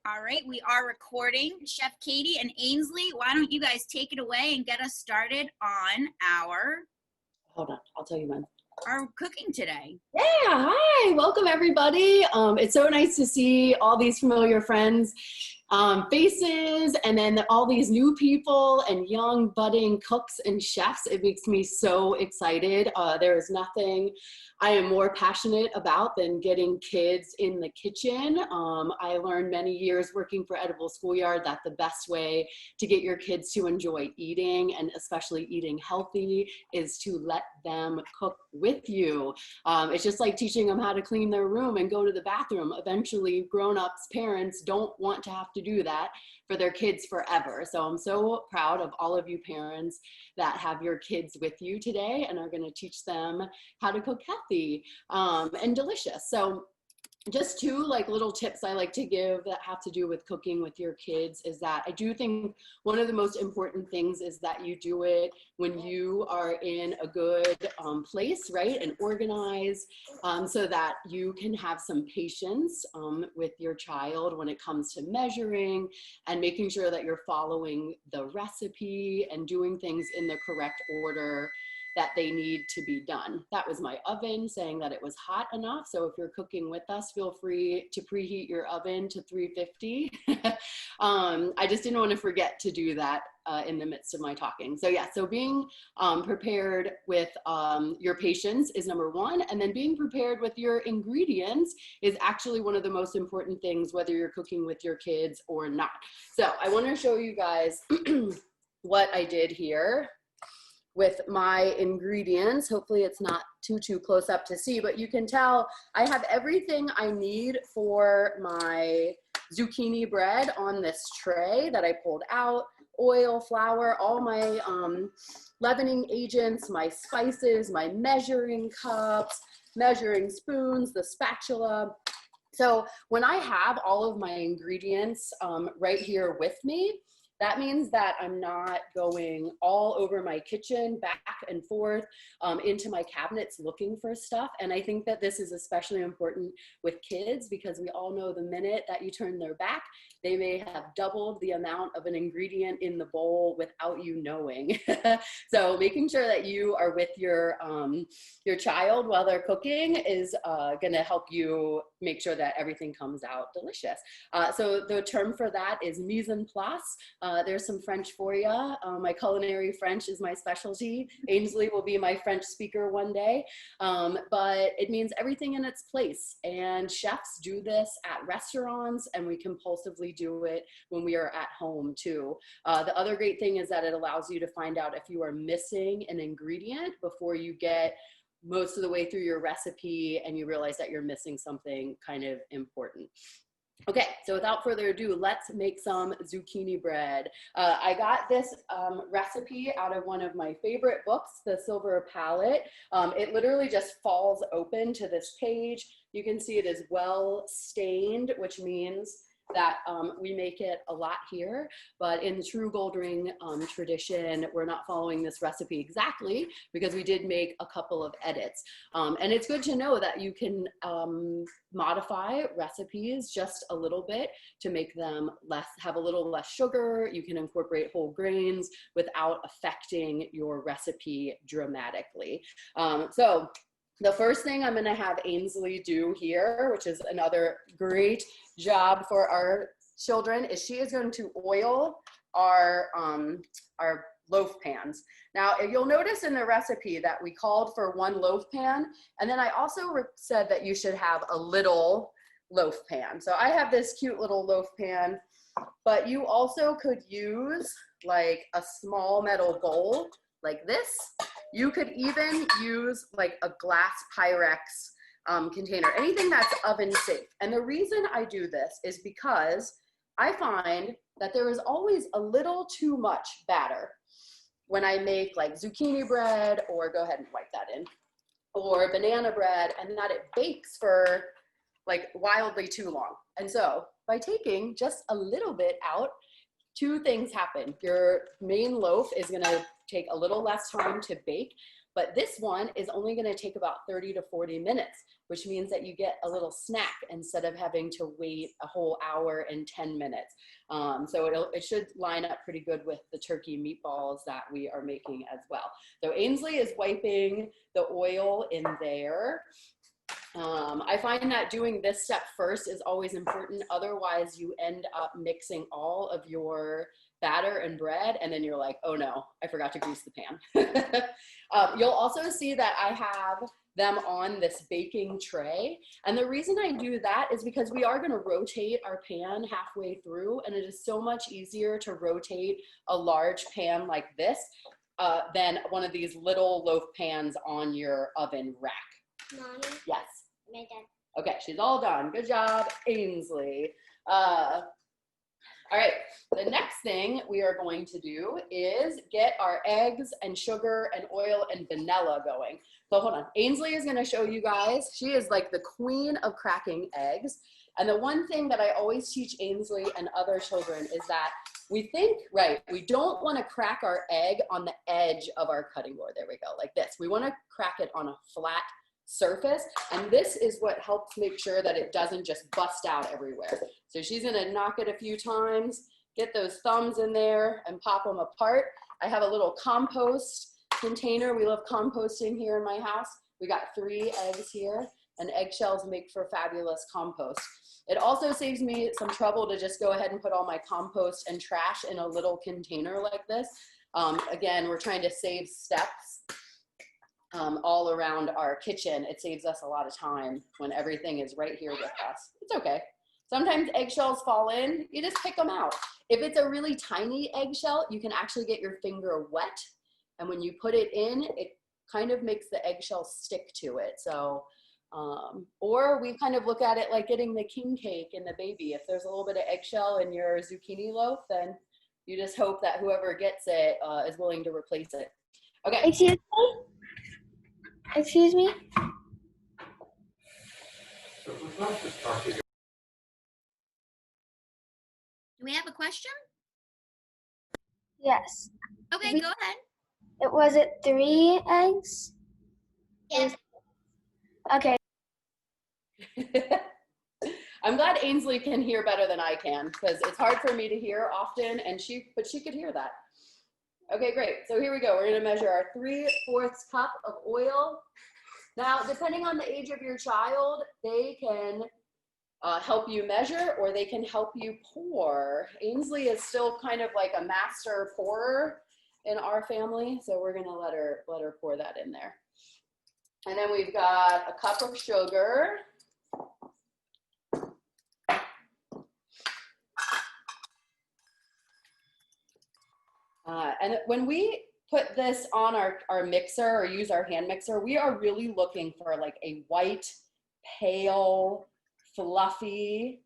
All right, we are recording. Chef Katie and Ainsley, why don't you guys take it away and get us started on Hold on, I'll tell you when. our cooking today. Yeah, hi, welcome everybody. It's so nice to see all these familiar friends, faces, and then all these new people and young budding cooks and chefs. It makes me so excited. There is nothing I am more passionate about than getting kids in the kitchen. I learned many years working for Edible Schoolyard that the best way to get your kids to enjoy eating, and especially eating healthy, is to let them cook with you. It's just like teaching them how to clean their room and go to the bathroom. Eventually, grown-ups, parents don't want to have to do that for their kids forever. So I'm so proud of all of you parents that have your kids with you today and are going to teach them how to cook healthy and delicious. So just two little tips I like to give that have to do with cooking with your kids is that I do think one of the most important things is that you do it when you are in a good place, right, and organized, so that you can have some patience with your child when it comes to measuring and making sure that you're following the recipe and doing things in the correct order that they need to be done. That was my oven saying that it was hot enough. So if you're cooking with us, feel free to preheat your oven to 350. I just didn't want to forget to do that in the midst of my talking. So yeah, so being prepared with your patience is number one. And then being prepared with your ingredients is actually one of the most important things, whether you're cooking with your kids or not. So I want to show you guys what I did here with my ingredients. Hopefully it's not too close up to see, but you can tell I have everything I need for my zucchini bread on this tray that I pulled out. Oil, flour, all my leavening agents, my spices, my measuring cups, measuring spoons, the spatula. So when I have all of my ingredients right here with me, that means that I'm not going all over my kitchen, back and forth into my cabinets looking for stuff. And I think that this is especially important with kids because we all know the minute that you turn their back, they may have doubled the amount of an ingredient in the bowl without you knowing. So making sure that you are with your child while they're cooking is gonna help you make sure that everything comes out delicious. So the term for that is mise en place. There's some French for you. My culinary French is my specialty. Ainsley will be my French speaker one day. But it means everything in its place. And chefs do this at restaurants, and we compulsively do it when we are at home too. The other great thing is that it allows you to find out if you are missing an ingredient before you get most of the way through your recipe and you realize that you're missing something kind of important. Okay, so without further ado, let's make some zucchini bread. I got this recipe out of one of my favorite books, The Silver Palette. It literally just falls open to this page. You can see it is well stained, which means that we make it a lot here, but in the true Goldring tradition, we're not following this recipe exactly because we did make a couple of edits. And it's good to know that you can modify recipes just a little bit to make them have a little less sugar. You can incorporate whole grains without affecting your recipe dramatically. So the first thing I'm gonna have Ainsley do here, which is another great job for our children, is she is going to oil our loaf pans. Now, you'll notice in the recipe that we called for 1 loaf pan, and then I also said that you should have a little loaf pan. So I have this cute little loaf pan, but you also could use like a small metal bowl like this. You could even use like a glass Pyrex container, anything that's oven safe. And the reason I do this is because I find that there is always a little too much batter when I make like zucchini bread, or go ahead and wipe that in, or banana bread, and that it bakes for like wildly too long. And so by taking just a little bit out, 2 things happen. Your main loaf is gonna take a little less time to bake, But this one is only gonna take about 30 to 40 minutes, which means that you get a little snack instead of having to wait a whole hour and 10 minutes. So it should line up pretty good with the turkey meatballs that we are making as well. So Ainsley is wiping the oil in there. I find that doing this step first is always important. Otherwise, you end up mixing all of your batter and bread, and then you're like, oh no, I forgot to grease the pan. You'll also see that I have them on this baking tray. And the reason I do that is because we are going to rotate our pan halfway through, and it is so much easier to rotate a large pan like this than one of these little loaf pans on your oven rack. Mommy, Yes. my dad. Okay, she's all done. Good job, Ainsley. All right, the next thing we are going to do is get our eggs and sugar and oil and vanilla going. So hold on, Ainsley is gonna show you guys. She is like the queen of cracking eggs. And the one thing that I always teach Ainsley and other children is that we don't wanna crack our egg on the edge of our cutting board. There we go, like this. We wanna crack it on a flat surface, and this is what helps make sure that it doesn't just bust out everywhere. So she's gonna knock it a few times, get those thumbs in there and pop them apart. I have a little compost container. We love composting here in my house. We got 3 eggs here, and eggshells make for fabulous compost. It also saves me some trouble to just go ahead and put all my compost and trash in a little container like this. Again, we're trying to save steps all around our kitchen. It saves us a lot of time when everything is right here with us. It's okay. Sometimes eggshells fall in, you just pick them out. If it's a really tiny eggshell, you can actually get your finger wet, and when you put it in, it kind of makes the eggshell stick to it. So, or we kind of look at it like getting the king cake in the baby. If there's a little bit of eggshell in your zucchini loaf, then you just hope that whoever gets it is willing to replace it. Okay. Excuse me? Excuse me? Do we have a question? Yes. Okay, go ahead. Was it 3 eggs? Yes. Okay. I'm glad Ainsley can hear better than I can, because it's hard for me to hear often, but she could hear that. Okay, great. So here we go. We're going to measure our 3/4 cup of oil. Now, depending on the age of your child, they can help you measure, or they can help you pour. Ainsley is still kind of like a master pourer in our family, so we're going to let her pour that in there. And then we've got a cup of sugar. And when we put this on our mixer or use our hand mixer, we are really looking for like a white, pale, fluffy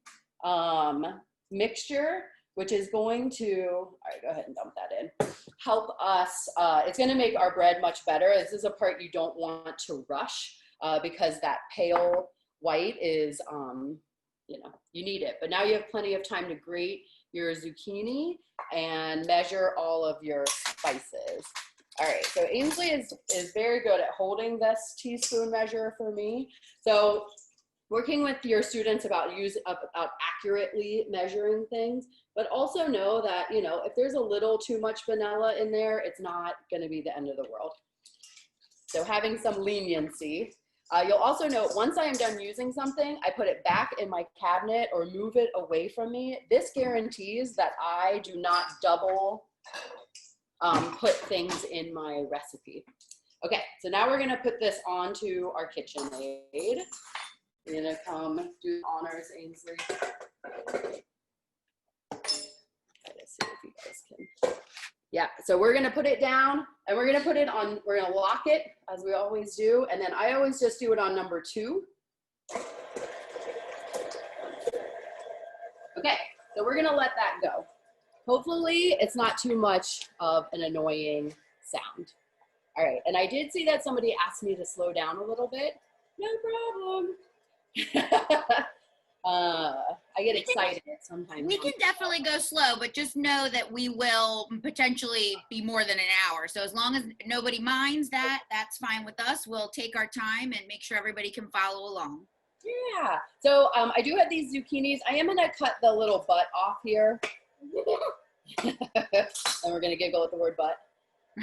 mixture, which is going to, all right, go ahead and dump that in, help us, it's gonna make our bread much better. This is a part you don't want to rush because that pale white is, you know, you need it. But now you have plenty of time to grate your zucchini and measure all of your spices. All right, so Ainsley is very good at holding this teaspoon measure for me. So working with your students about accurately measuring things, but also know that, you know, if there's a little too much vanilla in there, it's not gonna be the end of the world. So having some leniency. You'll also note once I am done using something, I put it back in my cabinet or move it away from me. This guarantees that I do not double put things in my recipe. Okay, so now we're gonna put this onto our KitchenAid. You're gonna come do the honors, Ainsley. Let's see if you guys can. Yeah, so we're gonna put it down and we're gonna put it on, we're gonna lock it as we always do. And then I always just do it on number 2. Okay, so we're gonna let that go. Hopefully it's not too much of an annoying sound. All right, and I did see that somebody asked me to slow down a little bit. No problem. I get excited sometimes. We can definitely go slow, but just know that we will potentially be more than an hour. So as long as nobody minds that, that's fine with us. We'll take our time and make sure everybody can follow along. Yeah. So I do have these zucchinis. I am gonna cut the little butt off here. And we're gonna giggle at the word butt.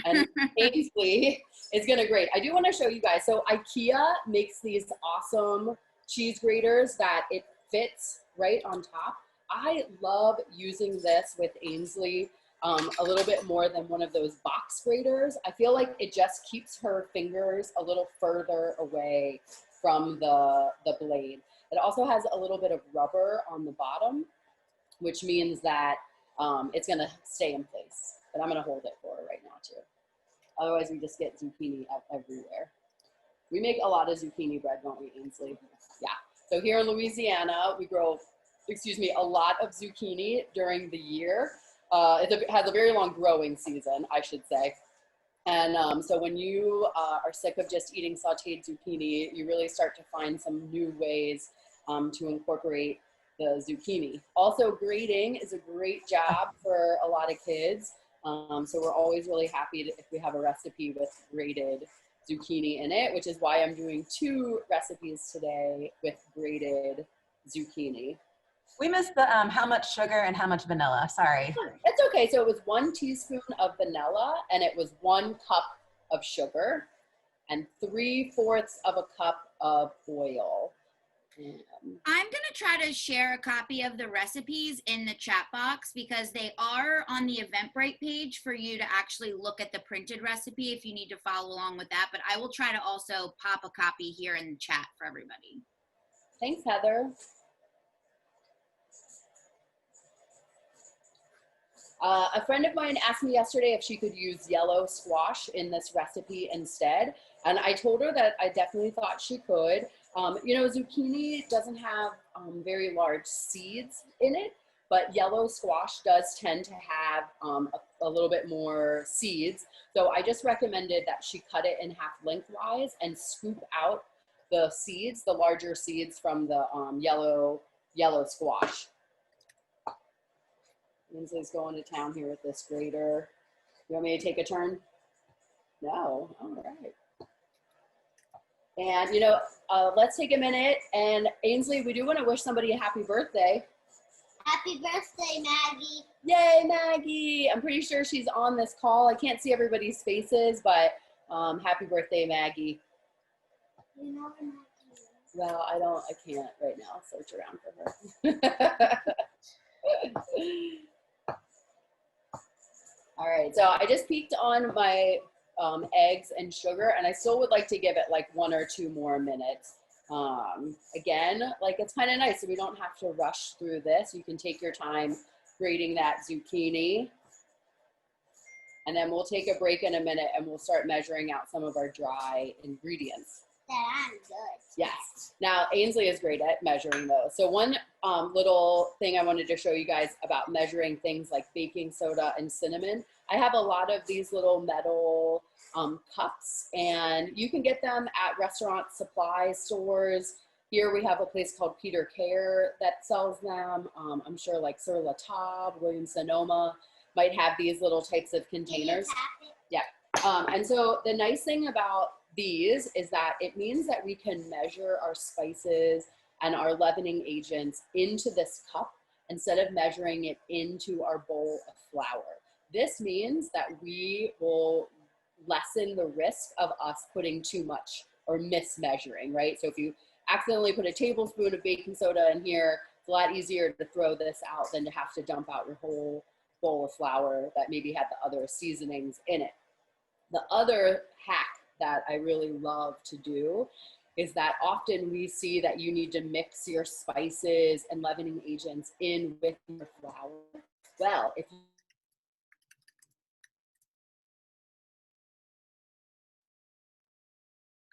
And Ainsley is gonna grate. I do want to show you guys. So IKEA makes these awesome cheese graters that it fits right on top. I love using this with Ainsley a little bit more than one of those box graters. I feel like it just keeps her fingers a little further away from the blade. It also has a little bit of rubber on the bottom, which means that it's gonna stay in place. But I'm gonna hold it for her right now too. Otherwise we just get zucchini everywhere. We make a lot of zucchini bread, don't we, Ainsley? Yeah. So here in Louisiana, we grow, a lot of zucchini during the year. It has a very long growing season, I should say. And so when you are sick of just eating sauteed zucchini, you really start to find some new ways to incorporate the zucchini. Also, grating is a great job for a lot of kids. So we're always really happy if we have a recipe with grated zucchini in it, which is why I'm doing 2 recipes today with grated zucchini. We missed the how much sugar and how much vanilla. Sorry. That's okay. So it was 1 teaspoon of vanilla, and it was 1 cup of sugar, and 3/4 of a cup of oil. I'm going to try to share a copy of the recipes in the chat box because they are on the Eventbrite page for you to actually look at the printed recipe if you need to follow along with that. But I will try to also pop a copy here in the chat for everybody. Thanks, Heather. A friend of mine asked me yesterday if she could use yellow squash in this recipe instead. And I told her that I definitely thought she could. You know, zucchini doesn't have very large seeds in it, but yellow squash does tend to have a little bit more seeds. So I just recommended that she cut it in half lengthwise and scoop out the seeds, the larger seeds from the yellow squash. Lindsay's going to town here with this grater. You want me to take a turn? No, all right. And, you know, let's take a minute. And Ainsley, we do want to wish somebody a happy birthday. Happy birthday, Maggie. Yay, Maggie. I'm pretty sure she's on this call. I can't see everybody's faces, but happy birthday, Maggie. You know where Maggie is? Well, I can't right now search around for her. All right, so I just peeked on my eggs and sugar, and I still would like to give it like 1 or 2 more minutes. Again, like it's kind of nice so we don't have to rush through this. You can take your time grating that zucchini, and then we'll take a break in a minute and we'll start measuring out some of our dry ingredients. That I'm good. Yes. Now, Ainsley is great at measuring those. So one little thing I wanted to show you guys about measuring things like baking soda and cinnamon. I have a lot of these little metal cups, and you can get them at restaurant supply stores. Here we have a place called Peter Care that sells them. I'm sure like Sur La Table, Williams-Sonoma might have these little types of containers. Yeah. And so the nice thing about these is that it means that we can measure our spices and our leavening agents into this cup instead of measuring it into our bowl of flour. This means that we will lessen the risk of us putting too much or mismeasuring, right? So if you accidentally put a tablespoon of baking soda in here, it's a lot easier to throw this out than to have to dump out your whole bowl of flour that maybe had the other seasonings in it. The other hack that I really love to do is that often we see that you need to mix your spices and leavening agents in with your flour. Well, if you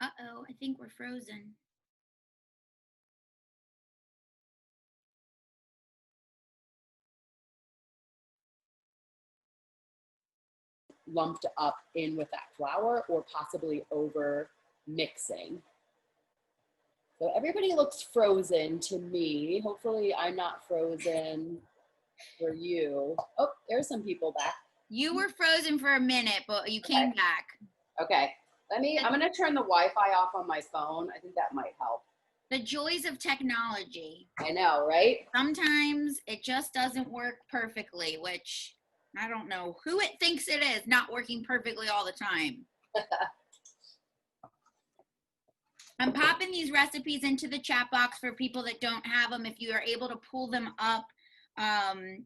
Uh-oh, I think we're frozen. lumped up in with that flour or possibly over mixing. So everybody looks frozen to me. Hopefully I'm not frozen for you. Oh, there's some people back. You were frozen for a minute, but you came back. Okay, I'm gonna turn the Wi-Fi off on my phone. I think that might help. The joys of technology. I know, right? Sometimes it just doesn't work perfectly, which I don't know who it thinks it is, not working perfectly all the time. I'm popping these recipes into the chat box for people that don't have them. If you are able to pull them up,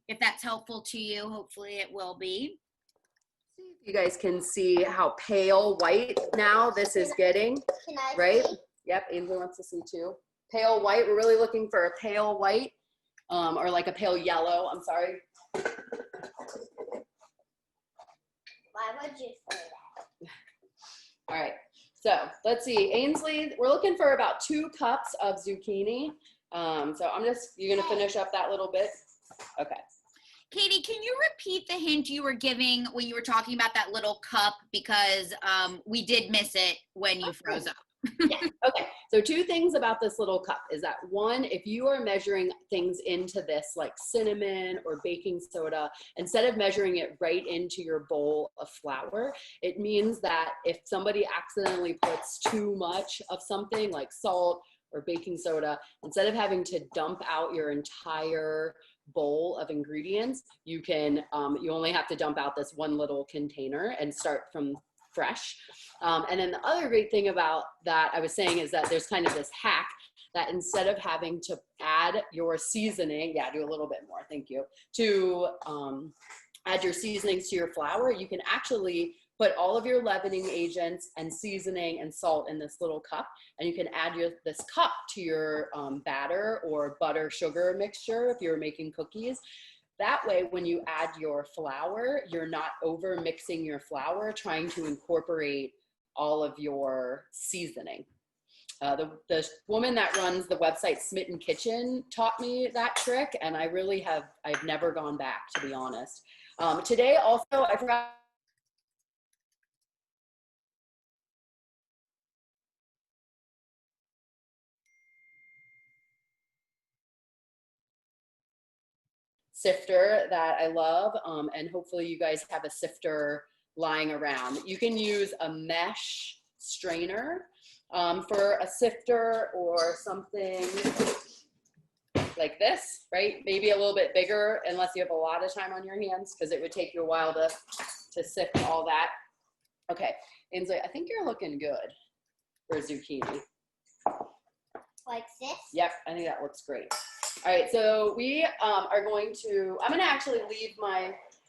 if that's helpful to you, hopefully it will be. You guys can see how pale white now this is getting, Can I right? see? Yep, Ainsley wants to see too. Pale white, we're really looking for a pale white, or like a pale yellow, I'm sorry. Why would you say that? All right, so let's see, Ainsley, we're looking for about 2 cups of zucchini. So you're gonna finish up that little bit? Okay. Katie, can you repeat the hint you were giving when you were talking about that little cup? Because we did miss it when you froze up. Yeah. Okay. So 2 things about this little cup is that 1, if you are measuring things into this like cinnamon or baking soda, instead of measuring it right into your bowl of flour, it means that if somebody accidentally puts too much of something like salt or baking soda, instead of having to dump out your entire bowl of ingredients, you can, you only have to dump out this 1 little container and start from fresh. And then the other great thing about that I was saying is that there's kind of this hack that instead of having to add your seasoning, yeah, do a little bit more, thank you, to add your seasonings to your flour, you can actually put all of your leavening agents and seasoning and salt in this little cup, and you can add this cup to your batter or butter sugar mixture if you're making cookies. That way, when you add your flour, you're not over mixing your flour, trying to incorporate all of your seasoning. The woman that runs the website Smitten Kitchen taught me that trick, and I've never gone back, to be honest. Today also, I forgot sifter that I love, and hopefully you guys have a sifter lying around. You can use a mesh strainer for a sifter or something like this, right? Maybe a little bit bigger unless you have a lot of time on your hands, because it would take you a while to sift all that. Okay, Ainsley, I think you're looking good for zucchini. Like this? Yep, I think that looks great. All right, so we are going to, I'm gonna actually leave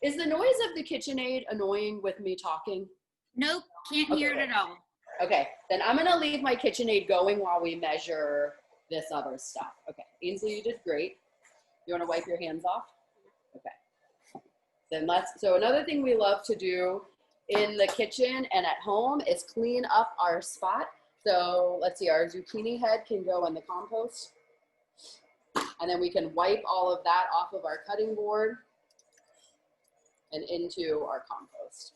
is the noise of the KitchenAid annoying with me talking? Nope, can't hear it at all. Okay, then I'm gonna leave my KitchenAid going while we measure this other stuff. Okay, Ainsley, you did great. You wanna wipe your hands off? Okay. Then so another thing we love to do in the kitchen and at home is clean up our spot. So let's see, our zucchini head can go in the compost. And then we can wipe all of that off of our cutting board and into our compost.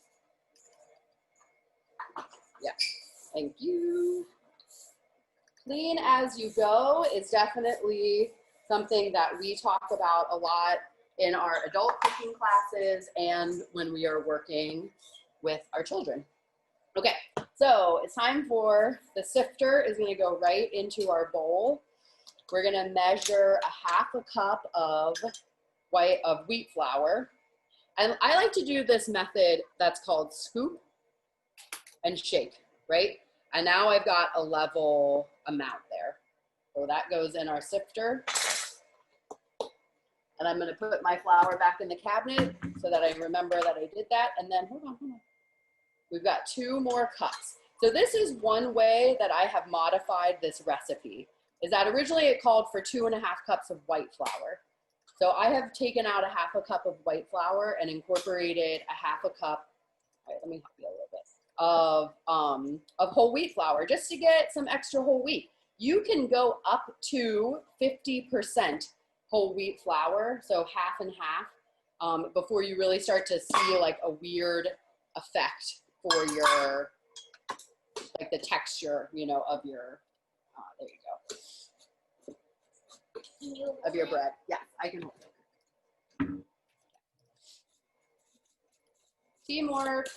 Yeah, thank you. Clean as you go is definitely something that we talk about a lot in our adult cooking classes and when we are working with our children. Okay, so it's time for the sifter is gonna go right into our bowl. We're gonna measure a half a cup of wheat flour. And I like to do this method that's called scoop and shake, right? And now I've got a level amount there. So that goes in our sifter. And I'm gonna put my flour back in the cabinet so that I remember that I did that. And then, hold on. We've got 2 more cups. So this is one way that I have modified this recipe, is that originally it called for 2.5 cups of white flour. So I have taken out a half a cup of white flour and incorporated a half a cup, all right, let me help you a little bit, of whole wheat flour, just to get some extra whole wheat. You can go up to 50% whole wheat flour, so half and half, before you really start to see like a weird effect for your, like the texture, you know, of your, there you go. you of your hold it? bread. Yes, I can hold it. Teamwork.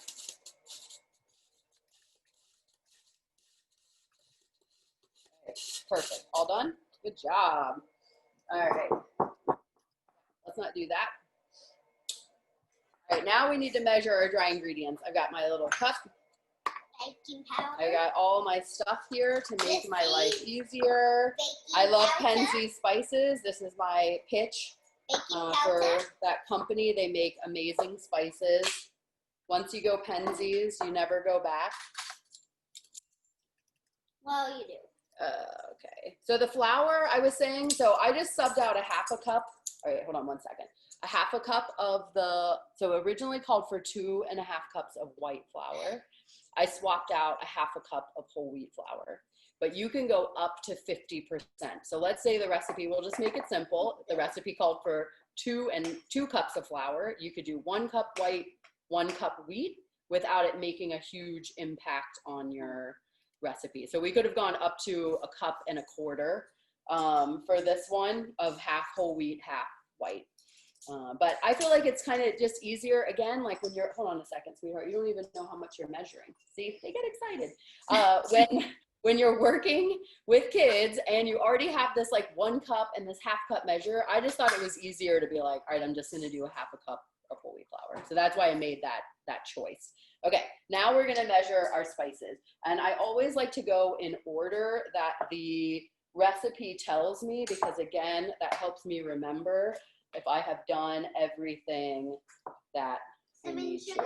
Okay, perfect. All done? Good job. All right. Let's not do that. All right, now we need to measure our dry ingredients. I've got my little cup. Baking powder. I got all my stuff here to make my life easier. Baking I love powder. Penzeys Spices. This is my pitch Baking for powder. that company. They make amazing spices. Once you go Penzeys, you never go back. Well, you do. Okay. So the flour, I was saying, so I just subbed out a half a cup. All right, hold on one second. A half a cup of so originally called for 2.5 cups of white flour. I swapped out a half a cup of whole wheat flour, but you can go up to 50%. So let's say the recipe, we'll just make it simple. The recipe called for 2 cups of flour. You could do 1 cup white, 1 cup wheat without it making a huge impact on your recipe. So we could have gone up to 1.25 cups for this one of half whole wheat, half white. But I feel like it's kind of just easier, again, like when you're, hold on a second, sweetheart, you don't even know how much you're measuring. See, they get excited. When you're working with kids and you already have this like 1 cup and this half cup measure, I just thought it was easier to be like, all right, I'm just gonna do a half a cup of whole wheat flour. So that's why I made that choice. Okay, now we're gonna measure our spices. And I always like to go in order that the recipe tells me, because again, that helps me remember if I have done everything that we need to.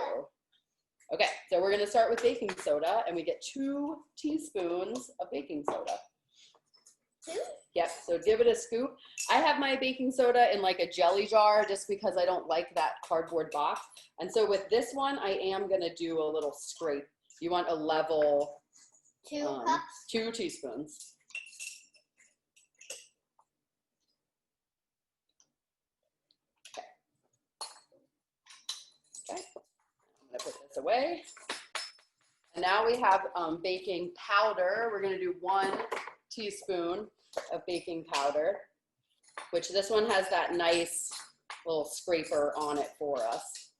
Okay, so we're gonna start with baking soda, and we get 2 teaspoons of baking soda. 2? Yep, so give it a scoop. I have my baking soda in like a jelly jar just because I don't like that cardboard box. And so with this one, I am gonna do a little scrape. You want a level 2 cups? 2 teaspoons. Okay, I'm gonna put this away. And now we have baking powder. We're gonna do 1 teaspoon of baking powder, which this one has that nice little scraper on it for us.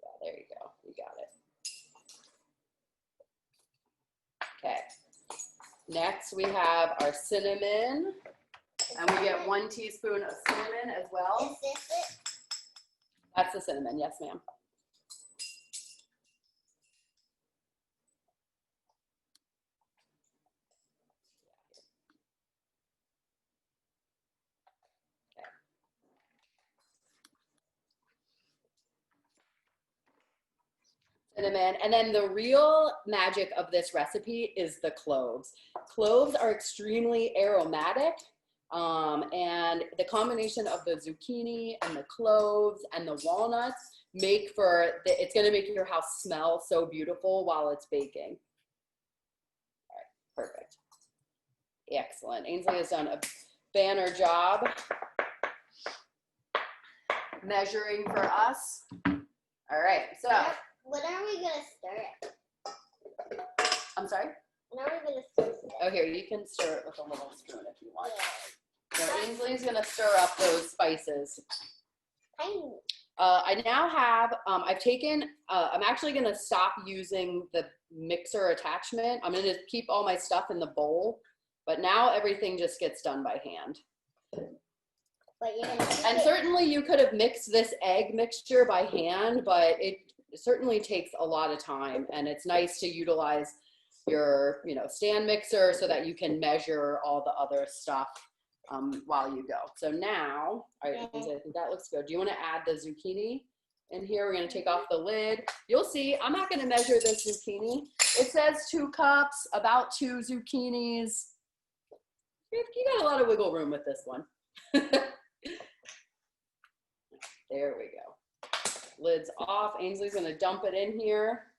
Yeah, there you go, you got it. Okay, next we have our cinnamon, and we get 1 teaspoon of cinnamon as well. Is this it? That's the cinnamon, yes ma'am. Cinnamon, and then the real magic of this recipe is the cloves. Cloves are extremely aromatic, and the combination of the zucchini and the cloves and the walnuts it's going to make your house smell so beautiful while it's baking. All right, perfect. Excellent. Ainsley has done a banner job measuring for us. All right, so. When are we gonna stir it? I'm sorry? When are we gonna stir it? Oh, here, you can stir it with a little spoon if you want. Yeah. So Ainsley's gonna stir up those spices. Tiny. I now have, I'm actually gonna stop using the mixer attachment. I'm gonna keep all my stuff in the bowl, but now everything just gets done by hand. But you're gonna keep And it. certainly you could have mixed this egg mixture by hand, but it certainly takes a lot of time, and it's nice to utilize your, stand mixer so that you can measure all the other stuff while you go. So now, all right, I think that looks good. Do you want to add the zucchini in here? We're going to take off the lid. You'll see, I'm not going to measure this zucchini. It says 2 cups, about 2 zucchinis. You got a lot of wiggle room with this one. There we go. Lid's off. Ainsley's gonna dump it in here.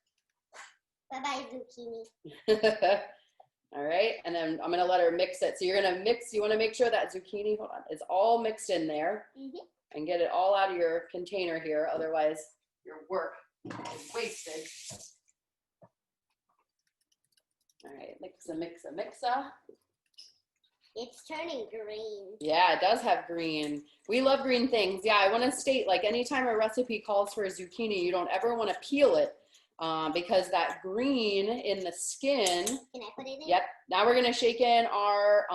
Bye-bye, zucchini. All right, and then I'm gonna let her mix it. So you're gonna mix, you wanna make sure that zucchini, hold on, is all mixed in there and get it all out of your container here. Otherwise, your work is wasted. All right, mixa. It's turning green. Yeah, it does have green. We love green things. Yeah, I want to state, like, anytime a recipe calls for a zucchini, you don't ever want to peel it because that green in the skin. Can I put it in? Yep. Now we're going to shake in our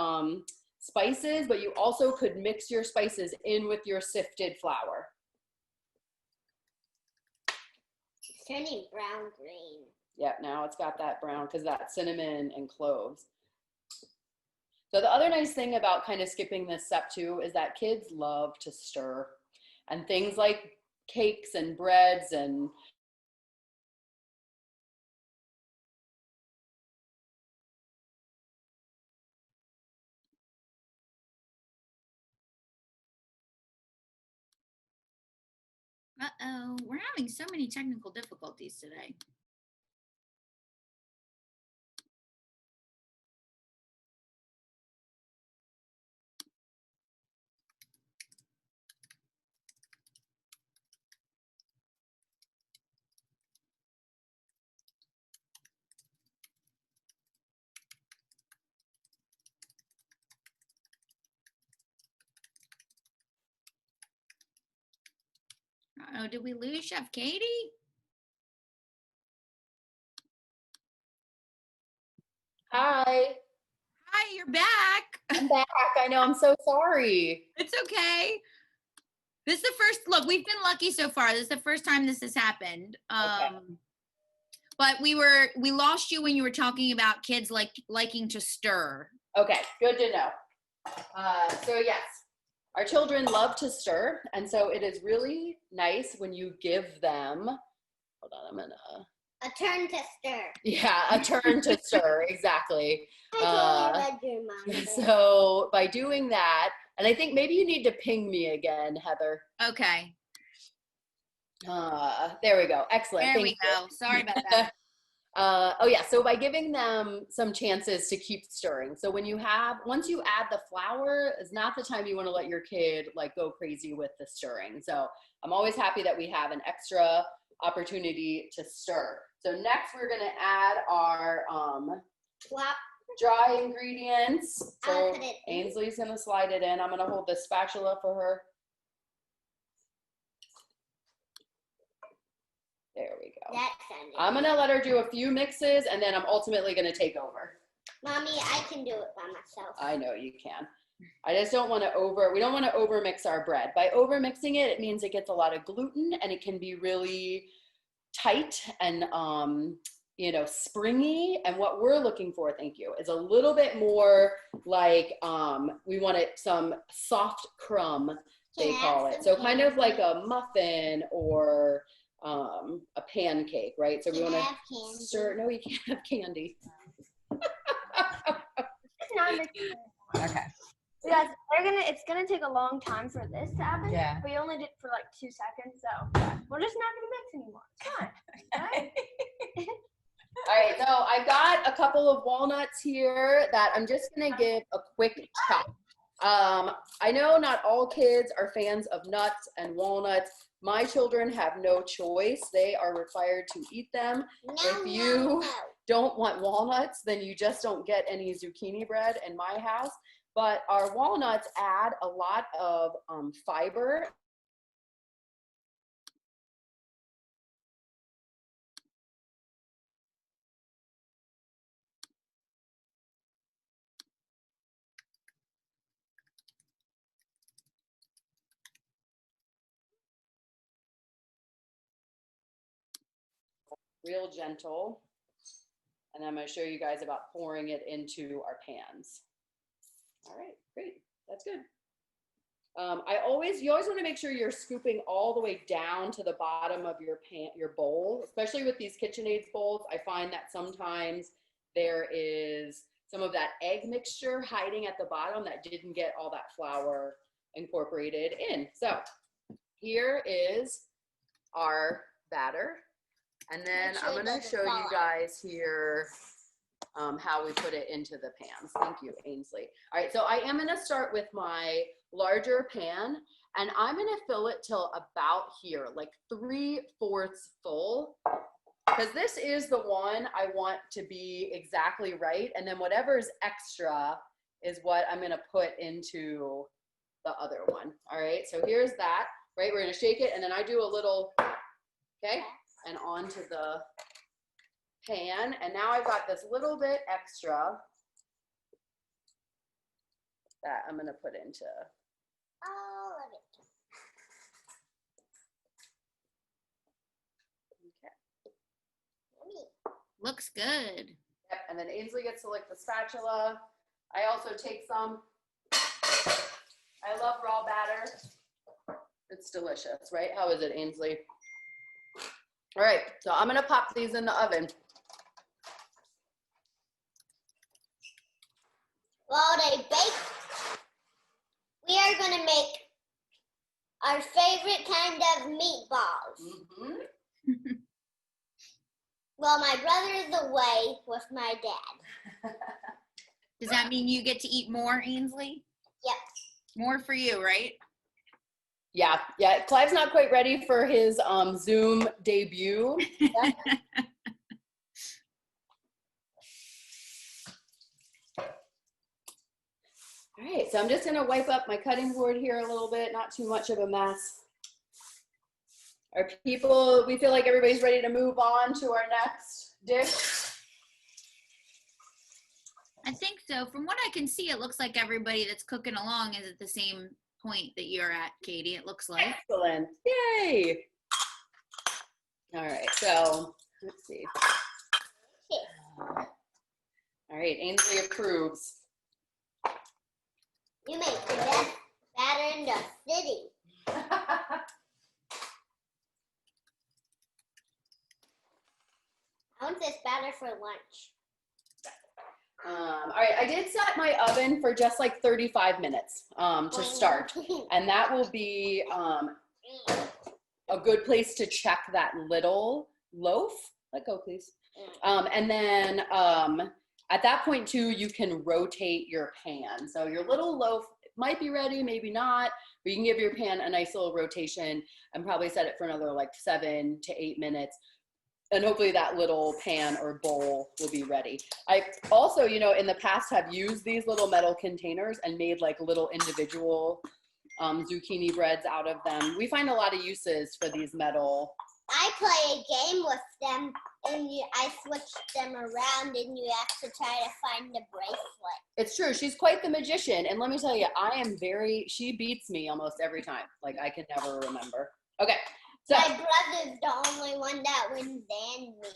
spices, but you also could mix your spices in with your sifted flour. It's turning brown green. Yep, now it's got that brown because that cinnamon and cloves. So the other nice thing about kind of skipping this step too is that kids love to stir, and things like cakes and breads and Uh-oh, we're having so many technical difficulties today. Uh-oh, did we lose Chef Katie? hi, Hi, you're back. I'm back. I know, I'm so sorry. It's okay. This is the first look. We've been lucky so far. This is the first time this has happened. But we lost you when you were talking about kids liking to stir. Okay, good to know. So yes, our children love to stir, and so it is really nice when you give them, hold on, I'm gonna, A turn to stir. yeah, a turn to stir, exactly. I totally read your mind. So by doing that, and I think maybe you need to ping me again, Heather. Okay. There we go. Excellent. There Thank we you. go. Sorry about that. Oh yeah, so by giving them some chances to keep stirring. So once you add the flour, is not the time you want to let your kid like go crazy with the stirring. So I'm always happy that we have an extra opportunity to stir. So next we're gonna add our dry ingredients. So Ainsley's gonna slide it in. I'm gonna hold the spatula for her. There we go. I'm gonna let her do a few mixes and then I'm ultimately gonna take over. Mommy, I can do it by myself. I know you can. I just don't want to we don't want to over mix our bread. By over mixing it, it means it gets a lot of gluten and it can be really tight and springy. And what we're looking for, thank you, is a little bit more like we want it some soft crumb, they call it. So kind of like a muffin or a pancake, right? So we want to stir. No, you can't have candy. Okay. Yes, it's gonna take a long time for this to happen. Yeah. We only did it for like 2 seconds, so we're just not gonna mix anymore. It's fine. Right? All right, so I've got a couple of walnuts here that I'm just gonna give a quick chop. I know not all kids are fans of nuts and walnuts. My children have no choice. They are required to eat them. If you don't want walnuts, then you just don't get any zucchini bread in my house. But our walnuts add a lot of fiber. Real gentle. And I'm going to show you guys about pouring it into our pans. All right, great. That's good. You always want to make sure you're scooping all the way down to the bottom of your bowl, especially with these KitchenAid bowls. I find that sometimes there is some of that egg mixture hiding at the bottom that didn't get all that flour incorporated in. So here is our batter. And then I'm going to show you guys here how we put it into the pans. Thank you, Ainsley. All right, so I am going to start with my larger pan, and I'm going to fill it till about here, like 3/4 full. because this is the one I want to be exactly right. And then whatever is extra is what I'm going to put into the other one. All right, so here's that, right? We're going to shake it, and then I do a little, okay, and onto the pan. And now I've got this little bit extra that I'm going to put into. All of it. Yummy. Looks good. Yep, and then Ainsley gets to lick the spatula. I also take some. I love raw batter. It's delicious, right? How is it, Ainsley? All right, so I'm gonna pop these in the oven. While they bake, we are going to make our favorite kind of meatballs. Mm-hmm. Well, my brother is away with my dad. Does that mean you get to eat more, Ainsley? Yep. More for you, right? Yeah. Clive's not quite ready for his Zoom debut. Yeah. All right, so I'm just gonna wipe up my cutting board here a little bit, not too much of a mess. Are people, we feel like everybody's ready to move on to our next dish? I think so. From what I can see, it looks like everybody that's cooking along is at the same point that you're at, Katie, it looks like. Excellent, yay. All right, so let's see. All right, Ainsley approves. You make the best batter in the city. I want this batter for lunch. All right, I did set my oven for just like 35 minutes to start. And that will be a good place to check that little loaf. Let go, please. And then at that point too, you can rotate your pan. So your little loaf might be ready, maybe not, but you can give your pan a nice little rotation and probably set it for another like 7 to 8 minutes. And hopefully that little pan or bowl will be ready. I also, you know, in the past have used these little metal containers and made like little individual zucchini breads out of them. We find a lot of uses for these metal. I play a game with them, and I switch them around, and you have to try to find the bracelet. It's true. She's quite the magician. And let me tell you, she beats me almost every time. Like I can never remember. Okay. So, My brother's the only one that wins than me.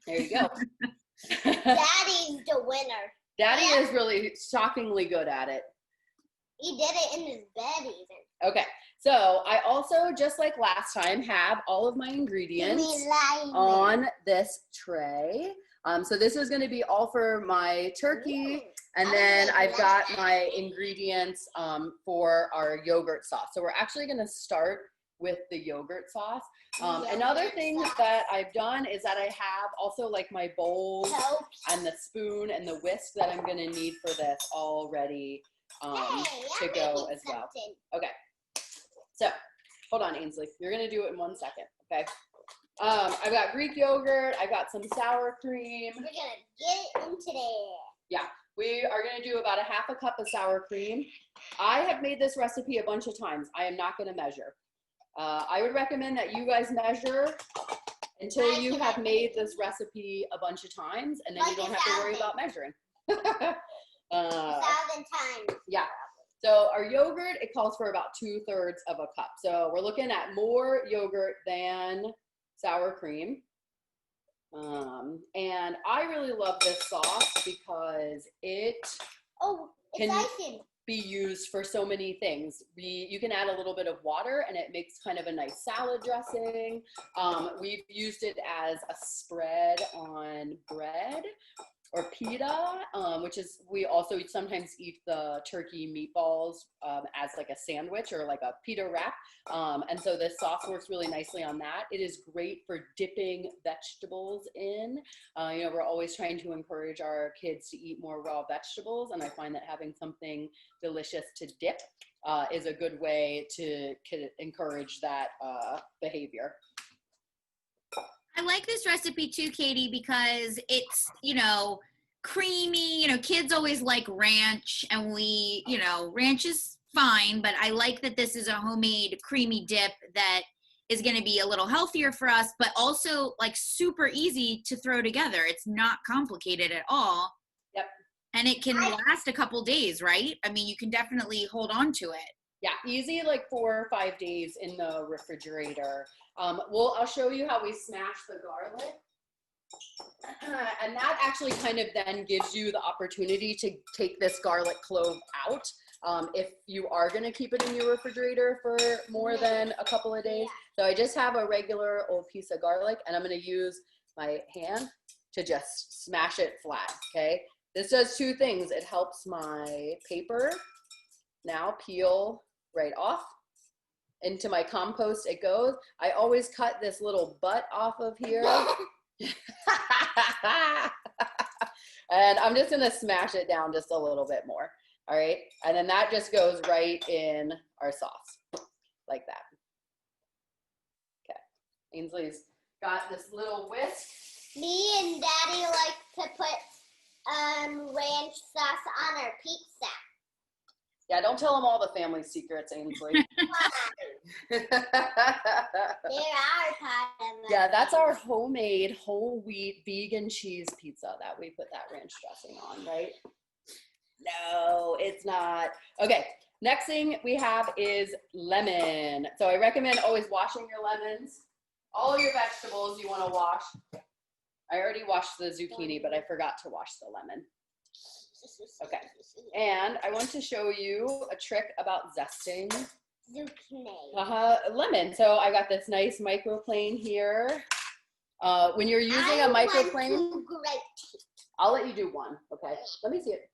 there you go. Daddy's the winner. Daddy is really shockingly good at it. He did it in his bed even. Okay, so I also, just like last time, have all of my ingredients on this tray. So this is gonna be all for my turkey, and then I've got my ingredients for our yogurt sauce. So we're actually gonna start with the yogurt sauce. Another thing that I've done is that I have also like my bowl and the spoon and the whisk that I'm gonna need for this all ready to go as well. Okay, so hold on, Ainsley. You're gonna do it in 1 second, okay? I've got Greek yogurt, I've got some sour cream. We're gonna get it into there. Yeah, we are gonna do about 1/2 cup of sour cream. I have made this recipe a bunch of times. I am not gonna measure. I would recommend that you guys measure until you have made this recipe a bunch of times, and then you don't have to worry about measuring. 1,000 times. Yeah. So our yogurt, it calls for about 2/3 of a cup. So we're looking at more yogurt than sour cream. And I really love this sauce because it It's icing. be used for so many things. You can add a little bit of water and it makes kind of a nice salad dressing. We've used it as a spread on bread or pita, which is, we also sometimes eat the turkey meatballs as like a sandwich or like a pita wrap. And so this sauce works really nicely on that. It is great for dipping vegetables in. You know, we're always trying to encourage our kids to eat more raw vegetables, and I find that having something delicious to dip is a good way to encourage that behavior. I like this recipe too, Katie, because it's, you know, creamy. You know, kids always like ranch, and we, you know, ranch is fine, but I like that this is a homemade creamy dip that is going to be a little healthier for us, but also like super easy to throw together. It's not complicated at all. Yep. And it can last a couple days, right? I mean, you can definitely hold on to it. Yeah, easy, like 4 or 5 days in the refrigerator. I'll show you how we smash the garlic. And that actually kind of then gives you the opportunity to take this garlic clove out. If you are going to keep it in your refrigerator for more than a couple of days. So I just have a regular old piece of garlic, and I'm going to use my hand to just smash it flat, okay? This does 2 things. It helps my paper now peel right off. Into my compost it goes. I always cut this little butt off of here. And I'm just gonna smash it down just a little bit more. All right, and then that just goes right in our sauce, like that. Okay, Ainsley's got this little whisk. Me and Daddy like to put ranch sauce on our pizza. Yeah, don't tell them all the family secrets, Ainsley. There are part of it. Yeah, that's our homemade whole wheat vegan cheese pizza that we put that ranch dressing on, right? No, it's not. Okay, next thing we have is lemon. So I recommend always washing your lemons. All your vegetables you want to wash. I already washed the zucchini, but I forgot to wash the lemon. Okay, and I want to show you a trick about zesting Zucchini. lemon. So I got this nice microplane here. When you're using a microplane, I'll let you do one. Okay, let me see it.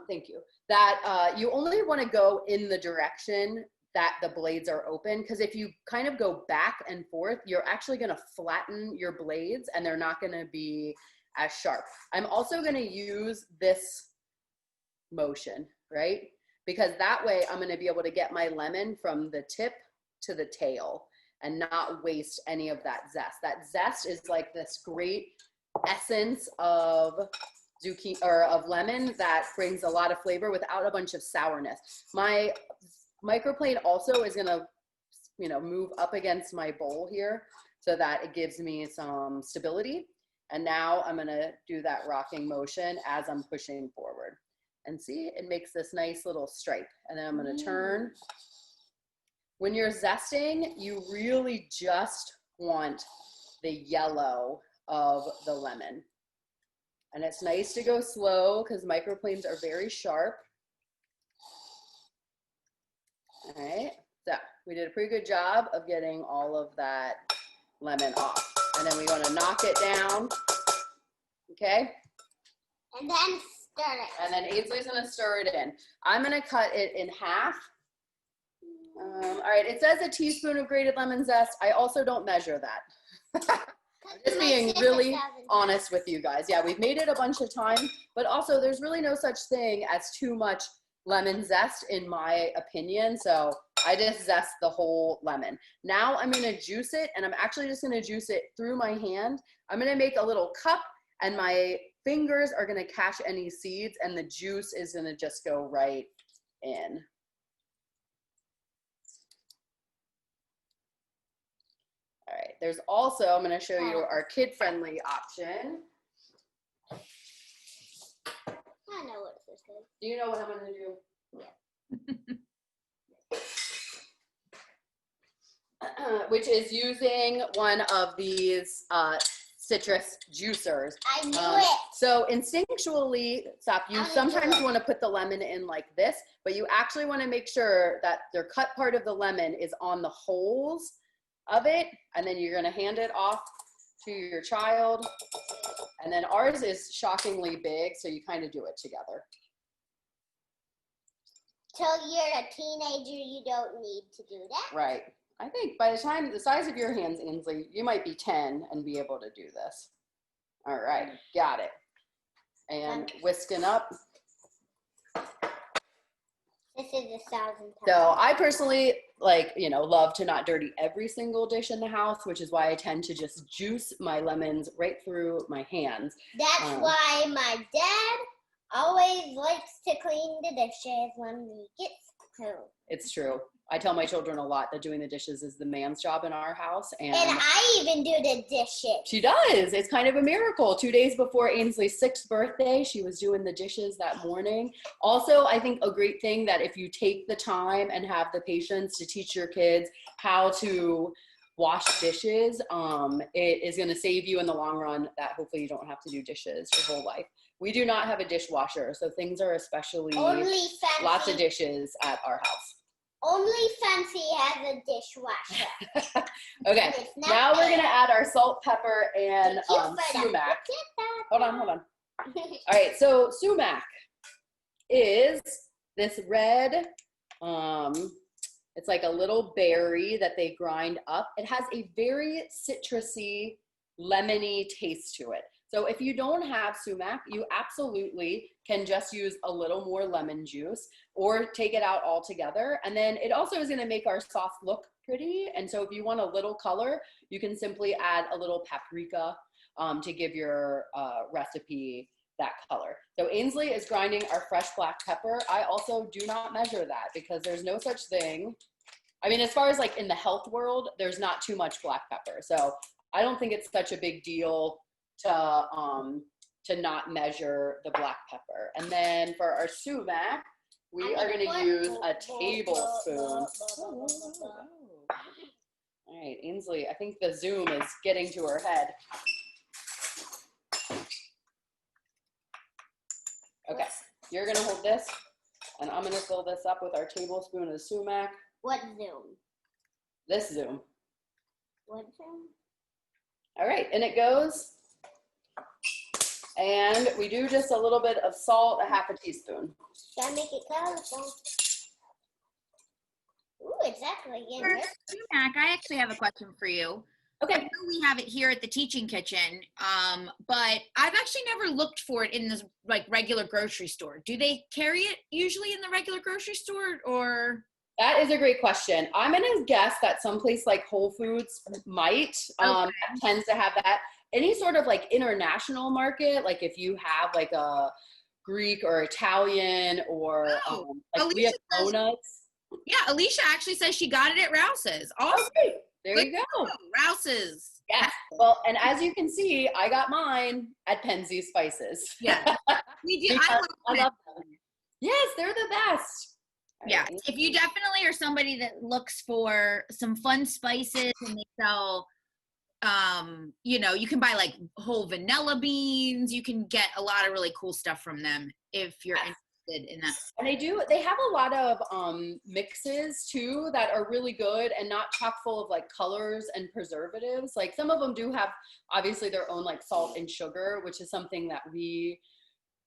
Thank you. That you only want to go in the direction that the blades are open, because if you kind of go back and forth, you're actually going to flatten your blades and they're not going to be as sharp. I'm also going to use this motion, right? Because that way I'm going to be able to get my lemon from the tip to the tail and not waste any of that zest. That zest is like this great essence of zucchini or of lemon that brings a lot of flavor without a bunch of sourness. My microplane also is going to, you know, move up against my bowl here so that it gives me some stability. And now I'm going to do that rocking motion as I'm pushing forward. And see, it makes this nice little stripe. And then I'm going to turn. When you're zesting, you really just want the yellow of the lemon. And it's nice to go slow because microplanes are very sharp. All right, so we did a pretty good job of getting all of that lemon off. And then we want to knock it down, okay? And then stir it. And then Ainsley's going to stir it in. I'm going to cut it in half. All right, it says a teaspoon of grated lemon zest. I also don't measure that. I'm just being really honest with you guys. Yeah, we've made it a bunch of times, but also there's really no such thing as too much lemon zest in my opinion. So I just zest the whole lemon. Now I'm going to juice it, and I'm actually just going to juice it through my hand. I'm going to make a little cup, and my fingers are going to catch any seeds, and the juice is going to just go right in. All right, there's also, I'm going to show you our kid-friendly option. I know what this is. Do you know what I'm going to do? Yeah. Which is using one of these citrus juicers. I knew it. So instinctually, you sometimes want to put the lemon in like this, but you actually want to make sure that the cut part of the lemon is on the holes of it, and then you're going to hand it off to your child. And then ours is shockingly big, so you kind of do it together. Till you're a teenager, you don't need to do that. Right. I think by the time the size of your hands, Ainsley, you might be 10 and be able to do this. All right, got it. And whisking up. This is 1,000 times. So I personally love to not dirty every single dish in the house, which is why I tend to just juice my lemons right through my hands. That's why my dad always likes to clean the dishes when we get home. It's true. I tell my children a lot that doing the dishes is the man's job in our house. And I even do the dishes. she does. It's kind of a miracle. 2 days before Ainsley's 6th birthday, she was doing the dishes that morning. Also, I think a great thing that if you take the time and have the patience to teach your kids how to wash dishes, it is going to save you in the long run that hopefully you don't have to do dishes your whole life. We do not have a dishwasher, so things are especially Only fancy. lots of dishes at our house. Only Fancy has a dishwasher. Okay, It's not now we're bad. gonna add our salt, pepper, and Thank you for that. sumac. Hold on. All right, so sumac is this red, it's like a little berry that they grind up. It has a very citrusy, lemony taste to it. So if you don't have sumac, you absolutely can just use a little more lemon juice or take it out altogether. And then it also is gonna make our sauce look pretty. And so if you want a little color, you can simply add a little paprika to give your recipe that color. So Ainsley is grinding our fresh black pepper. I also do not measure that because there's no such thing. I mean, as far as like in the health world, there's not too much black pepper. So I don't think it's such a big deal to not measure the black pepper. And then for our sumac, we are going to use a tablespoon. All right, Ainsley, I think the Zoom is getting to her head. Okay, you're going to hold this, and I'm going to fill this up with our tablespoon of sumac. What Zoom? This Zoom. What Zoom? All right, and it goes. And we do just a little bit of salt, a half a teaspoon. Gotta make it colorful. Ooh, exactly. For sumac, I actually have a question for you. I Okay. know we have it here at the Teaching Kitchen, but I've actually never looked for it in this like regular grocery store. Do they carry it usually in the regular grocery store, or? That is a great question. I'm gonna guess that someplace like Whole Foods might, tends to have that. Any sort of like international market, like if you have like a Greek or Italian or like we have Alicia donuts. Yeah, Alicia actually says she got it at Rouse's. Awesome. Okay, there you go. Rouse's. Yes. Well, and as you can see, I got mine at Penzi Spices. Yeah. We do. Because I I love them. Yes, they're the best. Yeah, if you definitely are somebody that looks for some fun spices and they sell, you can buy like whole vanilla beans. You can get a lot of really cool stuff from them if you're interested in that. And they have a lot of mixes too that are really good and not chock full of like colors and preservatives. Like some of them do have obviously their own like salt and sugar, which is something that we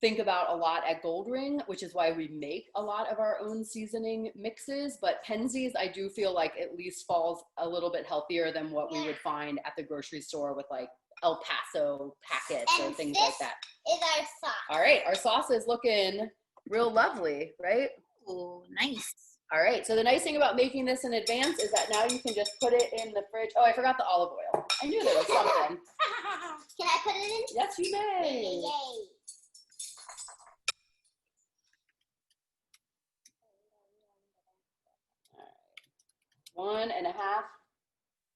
think about a lot at Goldring, which is why we make a lot of our own seasoning mixes. But Penzi's, I do feel like at least falls a little bit healthier than what we would find at the grocery store with like El Paso packets or things like that. Is our sauce. All right, our sauce is looking real lovely, right? Oh, nice. All right, so the nice thing about making this in advance is that now you can just put it in the fridge. Oh, I forgot the olive oil. I knew there was something. Can I put it in? Yes, you may. Yay. All right. 1.5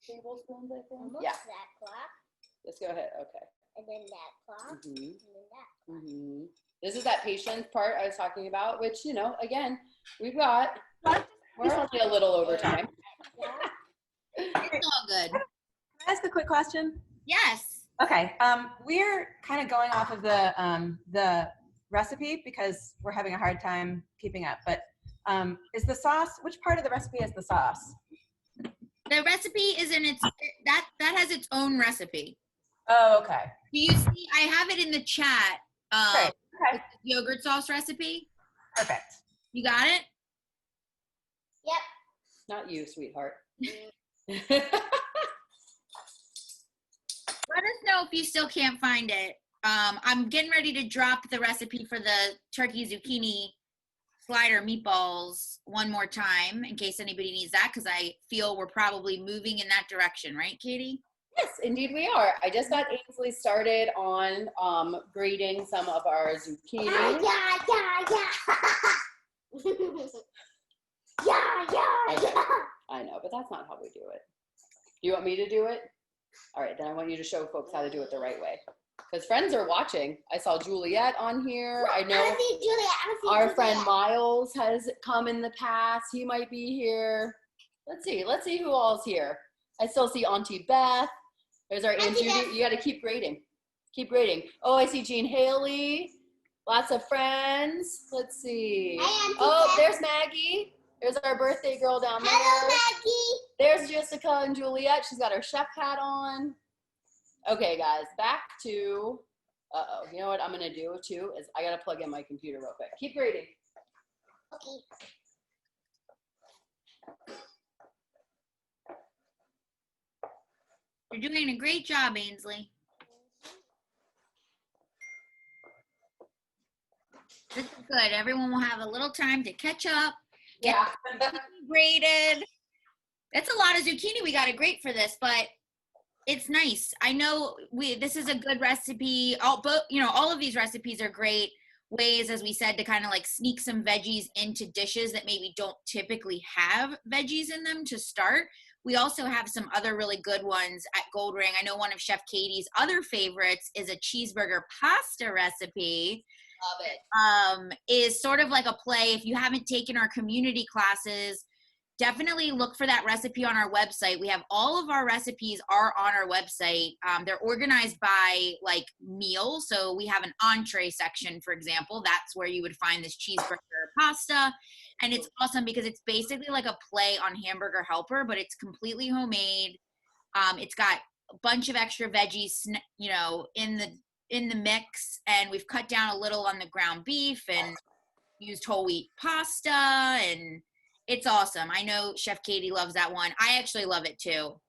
tablespoons, I think. Almost Yeah, that clock, let's go ahead. Okay. and then that clock, Mhm. and then that. Mhm. This is that patience part I was talking about, which, again, we've got, we're only a little over time. Yeah. It's all good. Can I ask a quick question? Yes. Okay, we're kind of going off of the recipe because we're having a hard time keeping up. But is the sauce? Which part of the recipe is the sauce? The recipe is in that has its own recipe. Oh, okay. Do you see? I have it in the chat. Great. Okay. It's the yogurt sauce recipe. Perfect. You got it? Yep. Not you, sweetheart. Let us know if you still can't find it. I'm getting ready to drop the recipe for the turkey zucchini slider meatballs one more time in case anybody needs that, because I feel we're probably moving in that direction, right, Katie? Yes, indeed we are. I just got Ainsley started on grating some of our zucchini. Yeah. Yeah. I know, but that's not how we do it. Do you want me to do it? All right, then I want you to show folks how to do it the right way. Because friends are watching. I saw Juliet on here. I know our friend Miles has come in the past. He might be here. Let's see who all's here. I still see Auntie Beth. There's our Aunt Judy. You got to keep grading. Keep grading. Oh, I see Jean Haley. Lots of friends. Let's see. Oh, there's Maggie. There's our birthday girl down there. Hello, Maggie. There's Jessica and Juliet. She's got her chef hat on. Okay, guys, back to, you know what I'm gonna do too, is I gotta plug in my computer real quick. Keep grading. Okay. You're doing a great job, Ainsley. This is good. Everyone will have a little time to catch up, get graded. That's a lot of zucchini we got to grate for this, but it's nice. I know this is a good recipe. All of these recipes are great ways, as we said, to kind of like sneak some veggies into dishes that maybe don't typically have veggies in them to start. We also have some other really good ones at Gold Ring. I know one of Chef Katie's other favorites is a cheeseburger pasta recipe. Love it. Is sort of like a play. If you haven't taken our community classes, definitely look for that recipe on our website. We have all of our recipes are on our website. They're organized by like meal. So we have an entree section, for example. That's where you would find this cheeseburger pasta. And it's awesome because it's basically like a play on Hamburger Helper, but it's completely homemade. It's got a bunch of extra veggies, in the mix. And we've cut down a little on the ground beef and used whole wheat pasta, and it's awesome. I know Chef Katie loves that one. I actually love it too.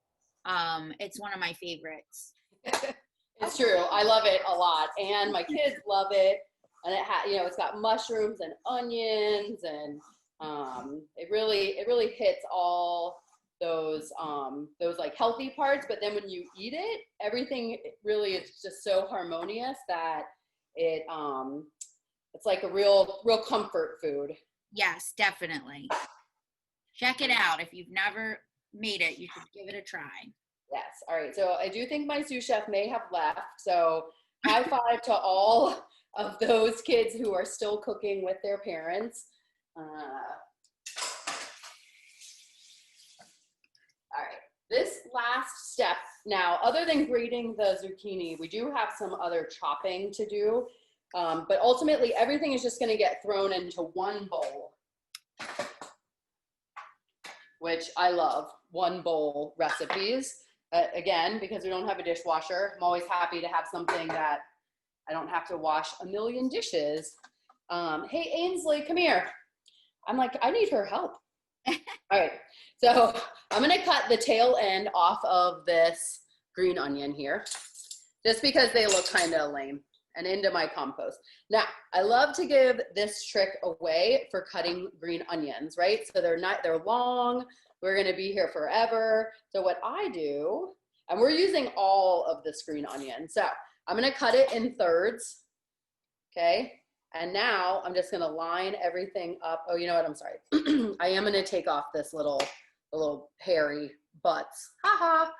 It's one of my favorites. It's true. I love it a lot, and my kids love it. And it's got mushrooms and onions, and it really hits all those like healthy parts. But then when you eat it, everything really is just so harmonious that it's like a real comfort food. Yes, definitely. Check it out. If you've never made it, you should give it a try. Yes. All right. So I do think my sous chef may have left. So high five to all of those kids who are still cooking with their parents. All right. This last step now, other than grating the zucchini, we do have some other chopping to do. But ultimately, everything is just going to get thrown into one bowl, which I love, one bowl recipes. Again, because we don't have a dishwasher, I'm always happy to have something that I don't have to wash a million dishes. Hey, Ainsley, come here. I'm like, I need her help. All right, so I'm going to cut the tail end off of this green onion here, just because they look kind of lame, and into my compost. Now, I love to give this trick away for cutting green onions, right? So they're long, we're gonna be here forever. So what I do, and we're using all of this green onion. So I'm gonna cut it in thirds, okay? And now I'm just gonna line everything up. Oh, you know what, I'm sorry. I am gonna take off this little hairy butts. Ha.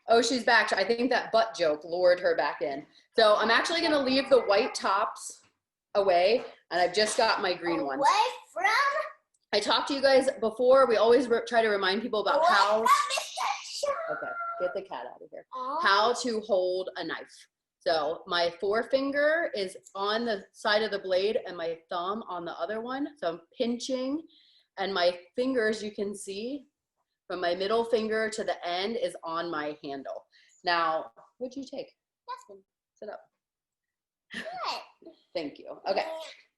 Oh, she's back. I think that butt joke lured her back in. So I'm actually going to leave the white tops away, and I've just got my green ones. Away from? I talked to you guys before. We always try to remind people about how. Okay, get the cat out of here. How to hold a knife. So my forefinger is on the side of the blade and my thumb on the other one. So I'm pinching, and my fingers, you can see, from my middle finger to the end is on my handle. Now, what'd you take? Nothing. Sit up. What? Thank you. Okay.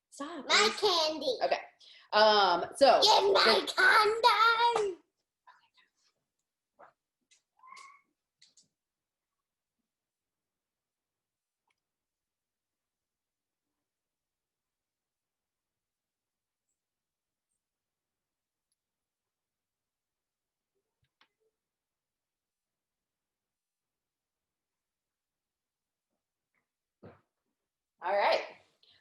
Stop. My please. candy. Okay. So. Get my candy. All right.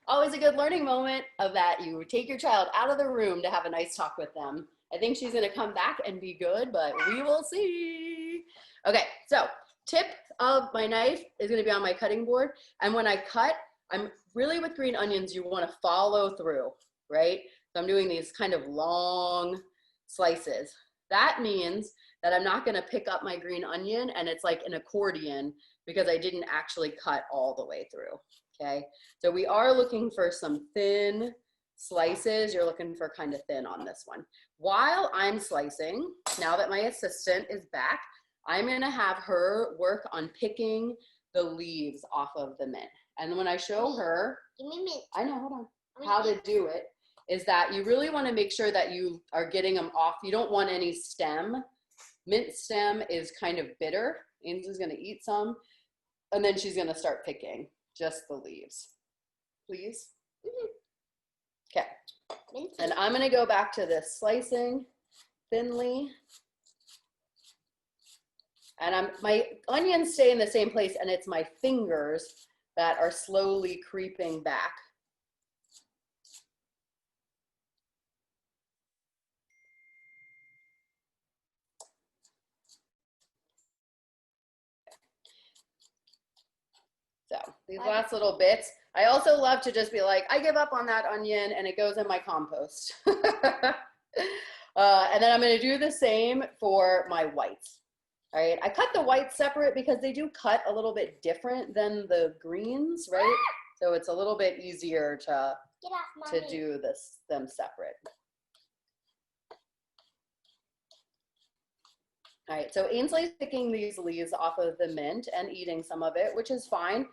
Always a good learning moment of that. You take your child out of the room to have a nice talk with them. I think she's going to come back and be good, but we will see. Okay, so tip of my knife is going to be on my cutting board. And when I cut, I'm really with green onions, you want to follow through, right? So I'm doing these kind of long slices. That means that I'm not going to pick up my green onion and it's like an accordion because I didn't actually cut all the way through. Okay, so we are looking for some thin slices. You're looking for kind of thin on this one. While I'm slicing, now that my assistant is back, I'm gonna have her work on picking the leaves off of the mint. And when I show her, Give me mint. I know, hold on, how to do it, is that you really wanna make sure that you are getting them off. You don't want any stem. Mint stem is kind of bitter. Ainsley's gonna eat some, and then she's gonna start picking just the leaves, please. Okay, Minty. and I'm gonna go back to this slicing thinly. And my onions stay in the same place and it's my fingers that are slowly creeping back. So these last little bits, I also love to just be like, I give up on that onion and it goes in my compost. And then I'm gonna do the same for my whites. All right, I cut the whites separate because they do cut a little bit different than the greens, right? So it's a little bit easier to Get off, Mommy. do them separate. All right, so Ainsley's picking these leaves off of the mint and eating some of it, which is fine.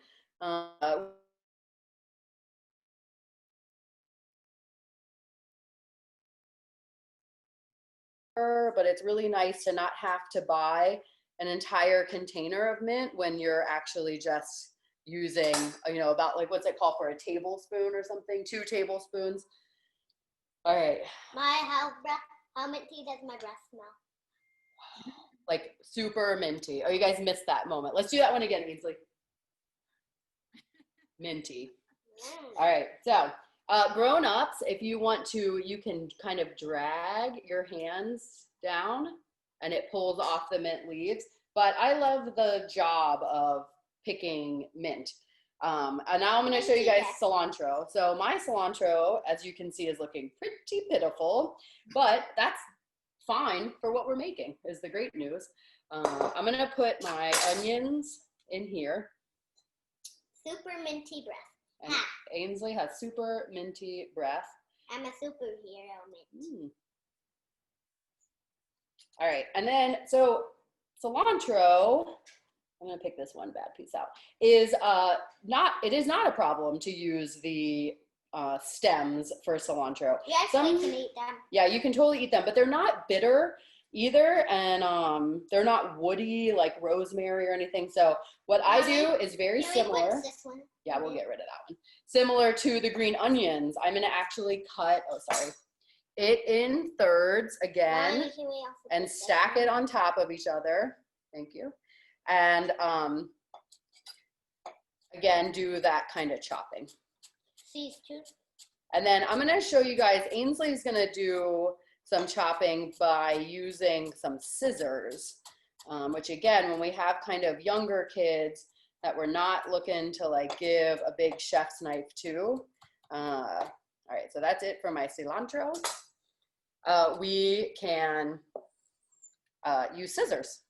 But it's really nice to not have to buy an entire container of mint when you're actually just using, you know, about like, what's it called for a tablespoon or something, 2 tablespoons. All right. How minty does my breath smell? Like super minty. Oh, you guys missed that moment. Let's do that one again, Ainsley. Minty. All right, so grown-ups, if you want to, you can kind of drag your hands down and it pulls off the mint leaves. But I love the job of picking mint. And now I'm gonna show you guys cilantro. So my cilantro, as you can see, is looking pretty pitiful, but that's fine for what we're making, is the great news. I'm gonna put my onions in here. Super minty breath. And Ainsley has super minty breath. I'm a superhero mint. All right, and then, so cilantro, I'm gonna pick this one bad piece out, is it is not a problem to use the stems for cilantro. You actually can eat them. Yeah, you can totally eat them, but they're not bitter either, and they're not woody like rosemary or anything. So what I do is very similar. What's this one? Yeah, we'll get rid of that one. Similar to the green onions, I'm gonna actually cut, it in thirds again and stack it on top of each other. Thank you. And again, do that kind of chopping. These two. And then I'm gonna show you guys, Ainsley's gonna do some chopping by using some scissors, which again, when we have kind of younger kids that we're not looking to like give a big chef's knife to. All right, so that's it for my cilantro. We can use scissors.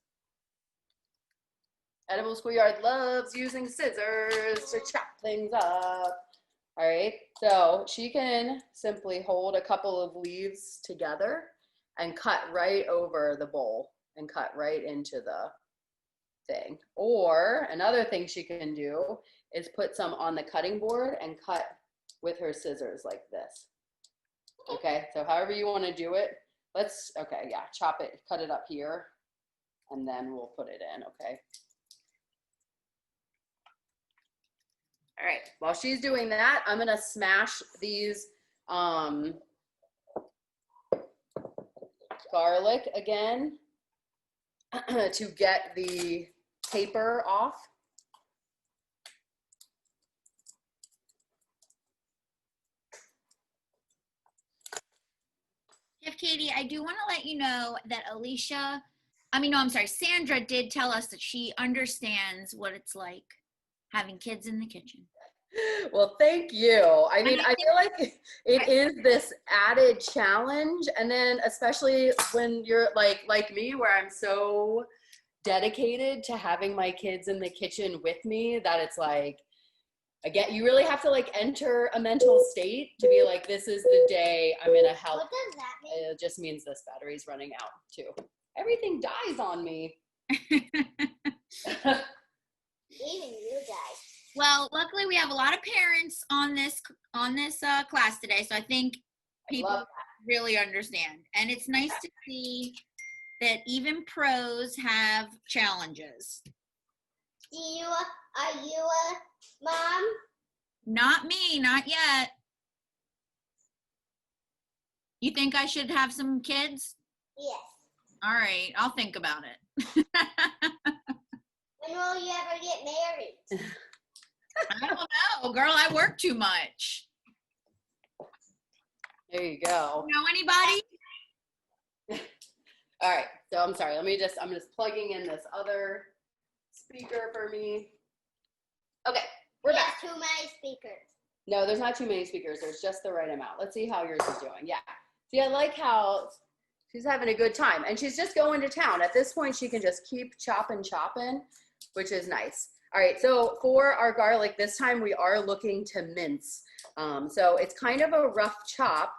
Edible Schoolyard loves using scissors to chop things up. All right, so she can simply hold a couple of leaves together and cut right over the bowl and cut right into the thing. Or another thing she can do is put some on the cutting board and cut with her scissors like this. Okay, so however you want to do it, chop it, cut it up here, and then we'll put it in, okay? All right, while she's doing that, I'm gonna smash these garlic again to get the paper off. Katie, I do want to let you know that Sandra did tell us that she understands what it's like having kids in the kitchen. Well, thank you. I mean, I feel like it is this added challenge. And then especially when you're like me, where I'm so dedicated to having my kids in the kitchen with me, that it's like, again, you really have to like enter a mental state to be like, this is the day I'm gonna help. What does that mean? It just means this battery's running out too. Everything dies on me. Even you guys. Well, luckily we have a lot of parents on this class today, so I think people really understand. And it's nice to see that even pros have challenges. Are you a mom? Not me, not yet. You think I should have some kids? Yes. All right, I'll think about it. When will you ever get married? I don't know, girl, I work too much. There you go. Know anybody? All right, so I'm sorry. I'm just plugging in this other speaker for me. Okay, we're back. There's too many speakers. No, there's not too many speakers. There's just the right amount. Let's see how yours is doing. Yeah. See, I like how she's having a good time. And she's just going to town. At this point, she can just keep chopping, which is nice. All right, so for our garlic, this time we are looking to mince. So it's kind of a rough chop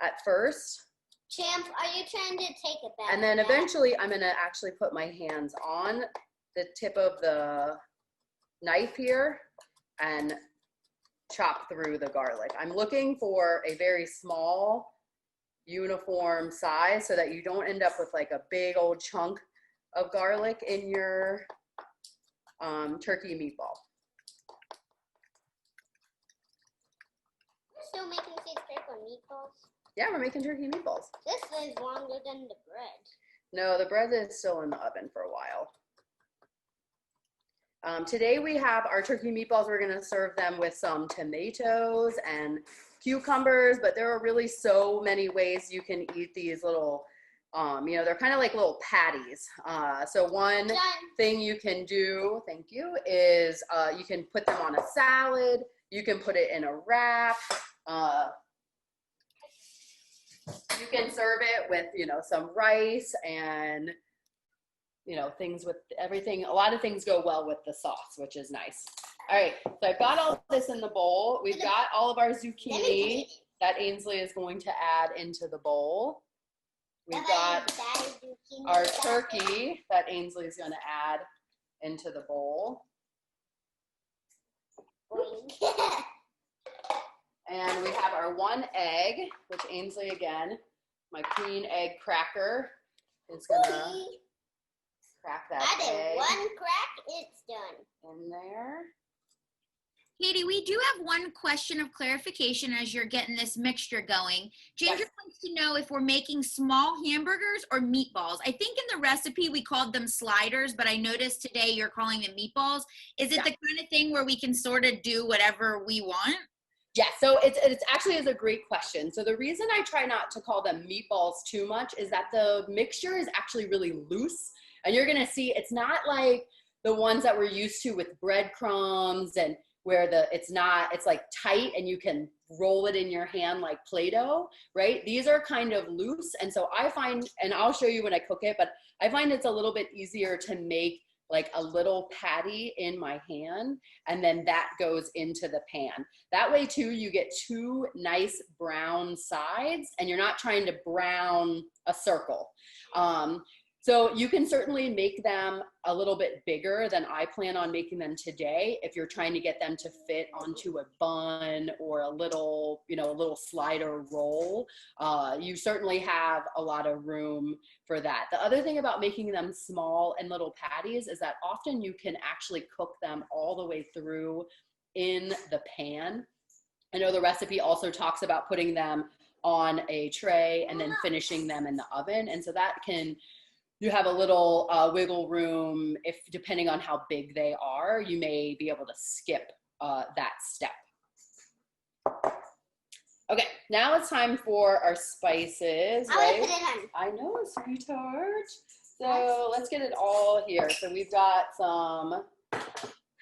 at first. Champ, are you trying to take it back? And then eventually I'm gonna actually put my hands on the tip of the knife here and chop through the garlic. I'm looking for a very small, uniform size so that you don't end up with like a big old chunk of garlic in your turkey meatball. We're still making turkey meatballs. Yeah, we're making turkey meatballs. This is longer than the bread. No, the bread is still in the oven for a while. Today we have our turkey meatballs. We're gonna serve them with some tomatoes and cucumbers, but there are really so many ways you can eat these little, they're kind of like little patties. So one thing you can do, thank you, is you can put them on a salad. You can put it in a wrap. You can serve it with, some rice and, things with everything. A lot of things go well with the sauce, which is nice. All right, so I've got all this in the bowl. We've got all of our zucchini that Ainsley is going to add into the bowl. We've got our turkey that Ainsley is going to add into the bowl. And we have our one egg, which Ainsley, again, my queen egg cracker, is going to crack that egg. One crack, it's done. In there. Katie, we do have one question of clarification as you're getting this mixture going. Ginger wants to know if we're making small hamburgers or meatballs. I think in the recipe we called them sliders, but I noticed today you're calling them meatballs. Is it the kind of thing where we can sort of do whatever we want? Yeah, so it's actually is a great question. So the reason I try not to call them meatballs too much is that the mixture is actually really loose. And you're gonna see it's not like the ones that we're used to with breadcrumbs and where it's like tight and you can roll it in your hand like Play-Doh, right? These are kind of loose. And so I find, and I'll show you when I cook it, but I find it's a little bit easier to make like a little patty in my hand, and then that goes into the pan. That way too, you get two nice brown sides and you're not trying to brown a circle. So you can certainly make them a little bit bigger than I plan on making them today if you're trying to get them to fit onto a bun or a little slider roll. You certainly have a lot of room for that. The other thing about making them small and little patties is that often you can actually cook them all the way through in the pan. I know the recipe also talks about putting them on a tray and then finishing them in the oven. And so that you have a little wiggle room. If depending on how big they are, you may be able to skip that step. Okay, now it's time for our spices, I right? will put it on. I know, sweetheart. So let's get it all here. So we've got some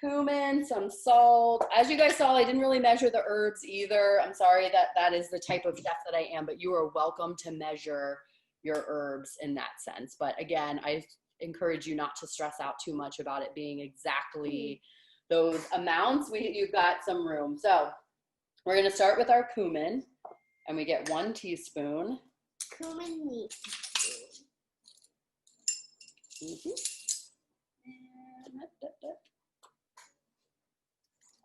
cumin, some salt. As you guys saw, I didn't really measure the herbs either. I'm sorry that is the type of chef that I am, but you are welcome to measure your herbs in that sense. But again, I encourage you not to stress out too much about it being exactly those amounts. You've got some room. So we're gonna start with our cumin, and we get 1 teaspoon. Cumin meat.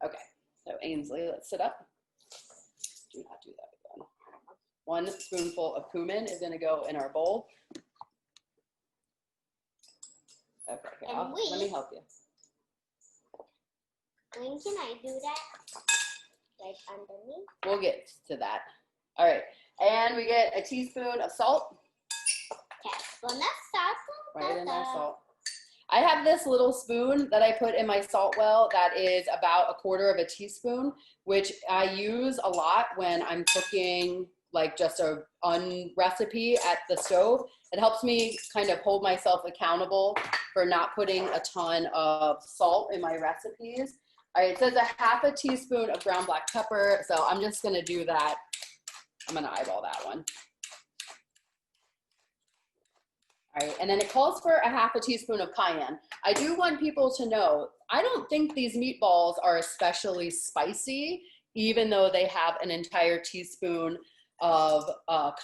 Okay, so Ainsley, let's sit up. Do not do that again. 1 spoonful of cumin is gonna go in our bowl. Okay, let me help you. When can I do that? Like underneath? We'll get to that. All right, and we get a teaspoon of salt. Teaspoon of salt. Right in our salt. I have this little spoon that I put in my salt well that is about 1/4 teaspoon, which I use a lot when I'm cooking like just a recipe at the stove. It helps me kind of hold myself accountable for not putting a ton of salt in my recipes. All right, it says 1/2 teaspoon of ground black pepper, so I'm just gonna do that. I'm gonna eyeball that one. All right, and then it calls for 1/2 teaspoon of cayenne. I do want people to know, I don't think these meatballs are especially spicy, even though they have an entire teaspoon of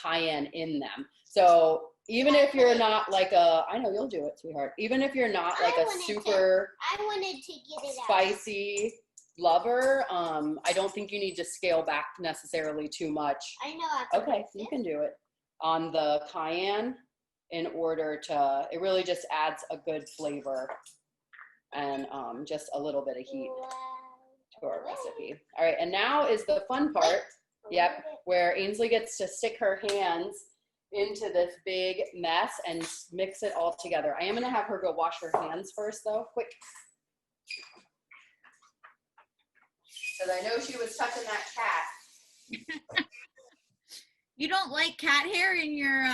cayenne in them. So even if you're not like I know you'll do it, sweetheart. Even if you're not like a super I wanted to get it spicy lover, I don't think you need to scale back necessarily too much. I know. Okay, you can do it on the cayenne in order to, it really just adds a good flavor and just a little bit of heat to our recipe. All right, and now is the fun part. Yep, where Ainsley gets to stick her hands into this big mess and mix it all together. I am gonna have her go wash her hands first though, quick. Because I know she was touching that cat. You don't like cat hair in your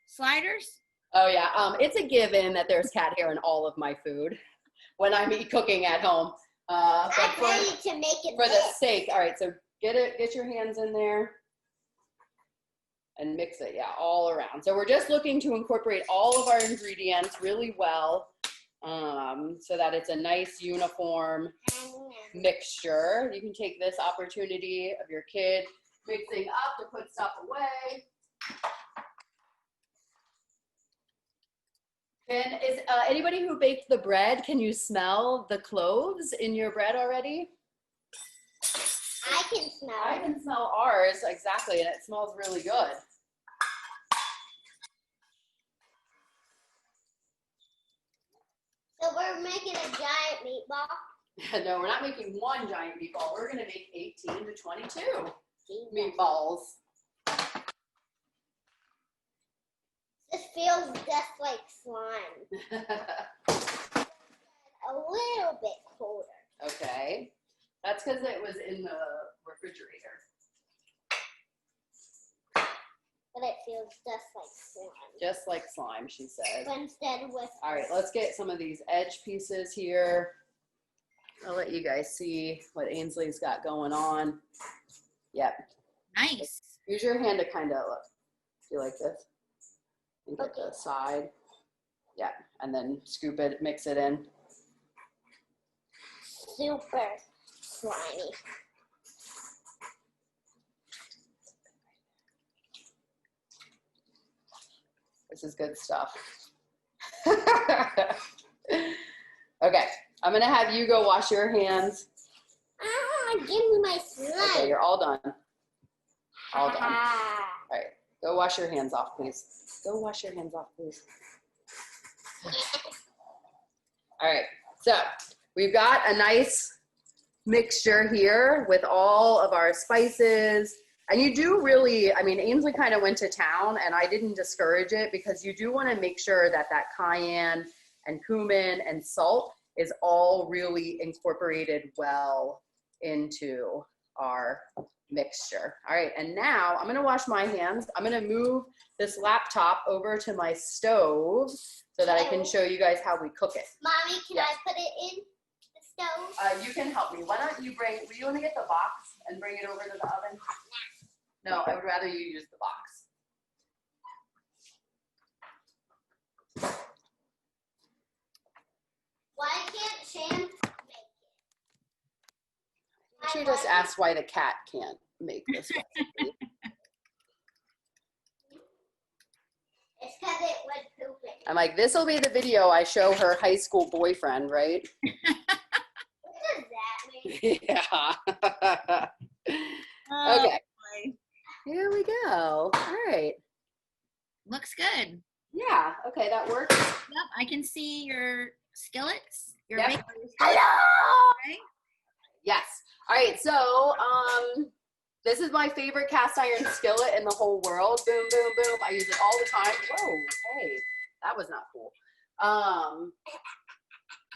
sliders? Oh yeah, it's a given that there's cat hair in all of my food when I'm cooking at home. But I'm ready to make it for the sake, all right, so get your hands in there and mix it, yeah, all around. So we're just looking to incorporate all of our ingredients really well so that it's a nice uniform mixture. You can take this opportunity of your kid mixing up to put stuff away. And is anybody who baked the bread, can you smell the cloves in your bread already? I can smell I it. can smell ours, exactly, and it smells really good. So we're making a giant meatball. No, we're not making 1 giant meatball. We're gonna make 18 to 22 meatballs. This feels just like slime. A little bit colder. Okay, that's because it was in the refrigerator. But it feels just like slime. Just like slime, she said. But instead with... All right, let's get some of these edge pieces here. I'll let you guys see what Ainsley's got going on. Yep. Nice. Use your hand to kind of look. Do you like this? And get the side. Yeah, and then scoop it, mix it in. Super slimy. This is good stuff. Okay, I'm gonna have you go wash your hands. Ah, give me my slime. Okay, you're all done. All done. Ah. All right, go wash your hands off, please. Go wash your hands off, please. All right, so we've got a nice mixture here with all of our spices. And you do really, I mean, Ainsley kind of went to town and I didn't discourage it because you do want to make sure that that cayenne and cumin and salt is all really incorporated well into our mixture. All right, and now I'm gonna wash my hands. I'm gonna move this laptop over to my stove so that I can show you guys how we cook it. Mommy, can I put it in the stove? You can help me. Why don't you will you want to get the box and bring it over to the oven? No, I would rather you use the box. Why can't Chance make it? She just asked why the cat can't make this recipe. It's because it was pooping. I'm like, this will be the video I show her high school boyfriend, right? What does that mean? Yeah. Okay. Here we go. All right. Looks good. Yeah. Okay, that works. Yep, I can see your skillets. Your Yep. big Hello. right? Yes. All right. So, this is my favorite cast iron skillet in the whole world. Boom, boom, boom. I use it all the time. Whoa. Hey, that was not cool.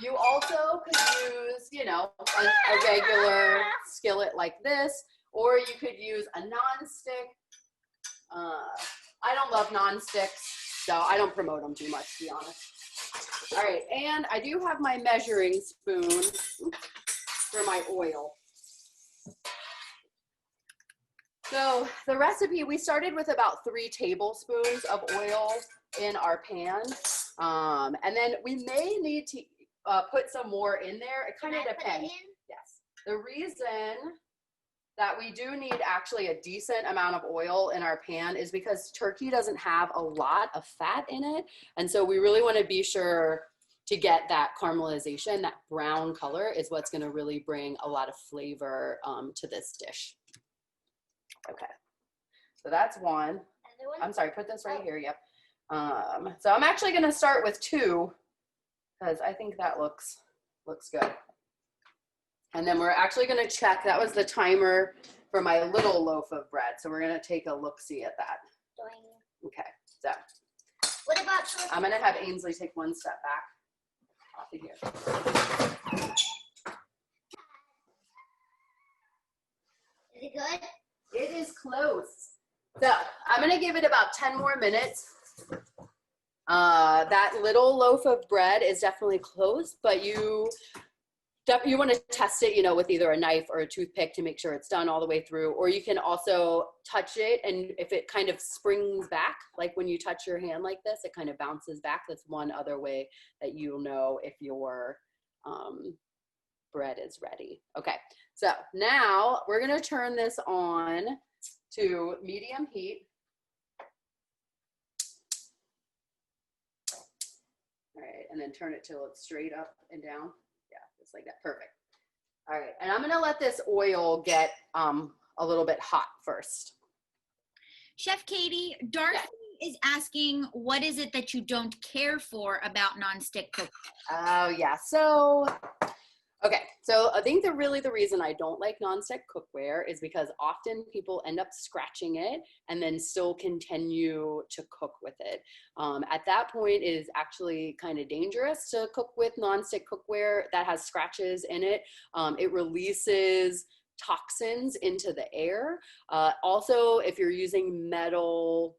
You also could use, you know, a regular skillet like this, or you could use a non-stick. I don't love non-sticks, so I don't promote them too much, to be honest. All right, and I do have my measuring spoon for my oil. So the recipe, we started with about 3 tablespoons of oil in our pan. And then we may need to put some more in there. It kind of Can I put it depends. in? Yes. The reason that we do need actually a decent amount of oil in our pan is because turkey doesn't have a lot of fat in it. And so we really want to be sure to get that caramelization, that brown color is what's going to really bring a lot of flavor to this dish. Okay, so that's one. Other one? I'm sorry, put this right here, yep. So I'm actually gonna start with 2 because I think that looks good. And then we're actually gonna check, that was the timer for my little loaf of bread. So we're gonna take a look-see at that. Doing- Okay, so What about I'm gonna have Ainsley take one step back off of here. Is it good? It is close. So I'm gonna give it about 10 more minutes. That little loaf of bread is definitely close, but you want to test it, you know, with either a knife or a toothpick to make sure it's done all the way through, or you can also touch it, and if it kind of springs back, like when you touch your hand like this, it kind of bounces back. That's one other way that you'll know if your bread is ready. Okay, so now we're gonna turn this on to medium heat. All right, and then turn it till it's straight up and down. Yeah, just like that, perfect. All right, and I'm gonna let this oil get a little bit hot first. Chef Katie, Darcy is asking, what is it that you don't care for about nonstick cooking? Oh yeah, so, okay. So I think the reason I don't like nonstick cookware is because often people end up scratching it and then still continue to cook with it. At that point, it is actually kind of dangerous to cook with nonstick cookware that has scratches in it. It releases toxins into the air. Also, if you're using metal,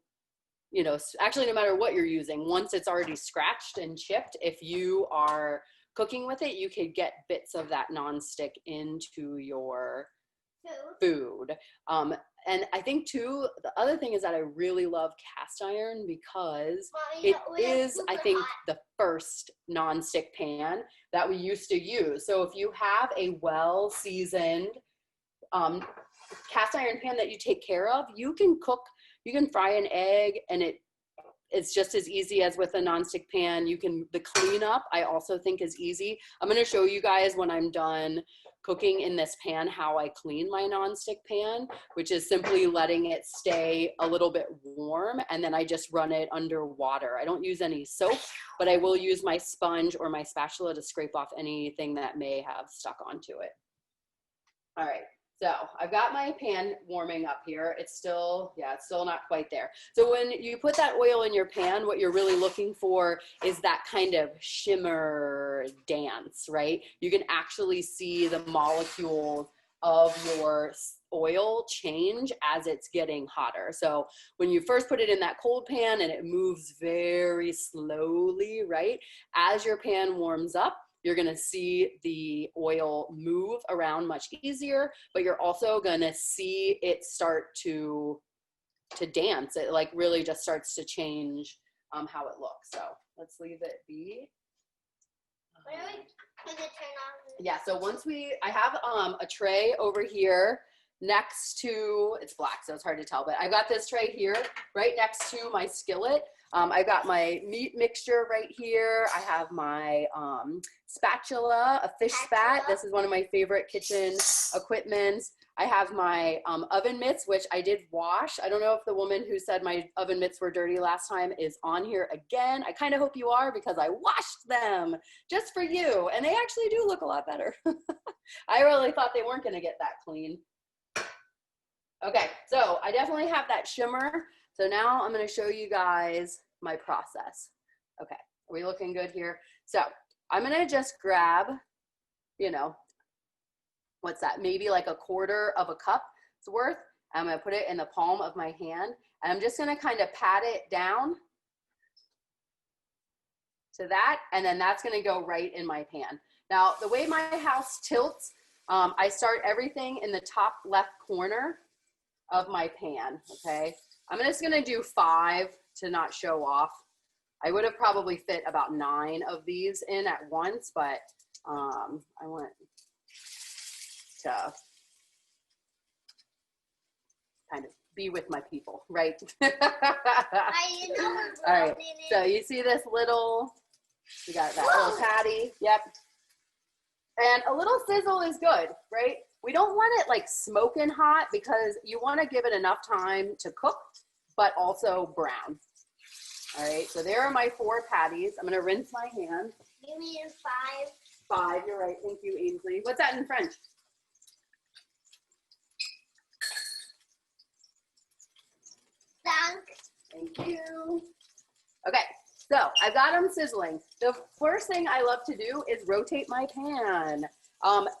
you know, actually no matter what you're using, once it's already scratched and chipped, if you are cooking with it, you could get bits of that nonstick into your food. And I think too, the other thing is that I really love cast iron because Mommy, it the oil is, I super think, hot. the first nonstick pan that we used to use. So if you have a well-seasoned cast iron pan that you take care of, you can fry an egg, and it's just as easy as with a nonstick pan. The cleanup, I also think, is easy. I'm going to show you guys when I'm done cooking in this pan how I clean my nonstick pan, which is simply letting it stay a little bit warm, and then I just run it under water. I don't use any soap, but I will use my sponge or my spatula to scrape off anything that may have stuck onto it. All right. So I've got my pan warming up here. It's still not quite there. So when you put that oil in your pan, what you're really looking for is that kind of shimmer dance, right? You can actually see the molecules of your oil change as it's getting hotter. So when you first put it in that cold pan and it moves very slowly, right? As your pan warms up, you're gonna see the oil move around much easier, but you're also gonna see it start to dance. It like really just starts to change how it looks. So let's leave it be. Where are we gonna turn on? Yeah, so I have a tray over here next to, it's black, so it's hard to tell, but I've got this tray here right next to my skillet. I've got my meat mixture right here. I have my spatula, a fish spat. This is one of my favorite kitchen equipments. I have my oven mitts, which I did wash. I don't know if the woman who said my oven mitts were dirty last time is on here again. I kind of hope you are, because I washed them just for you. And they actually do look a lot better. I really thought they weren't gonna get that clean. Okay, so I definitely have that shimmer. So now I'm gonna show you guys my process. Okay, are we looking good here? So I'm gonna just grab, you know, what's that? Maybe like a quarter of a cup's worth. I'm gonna put it in the palm of my hand, and I'm just gonna kind of pat it down to that, and then that's gonna go right in my pan. Now, the way my house tilts, I start everything in the top left corner of my pan, okay? I'm just gonna do 5 to not show off. I would have probably fit about 9 of these in at once, but I want to kind of be with my people, right? You know we're All right, rolling it. so you see this little, you got that little patty, yep. And a little sizzle is good, right? We don't want it like smoking hot, because you want to give it enough time to cook, but also brown. All right, so there are my 4 patties. I'm gonna rinse my hand. Give me a 5. 5, you're right, thank you, Ainsley. What's that in French? Thank you. Okay, so I've got them sizzling. The first thing I love to do is rotate my pan.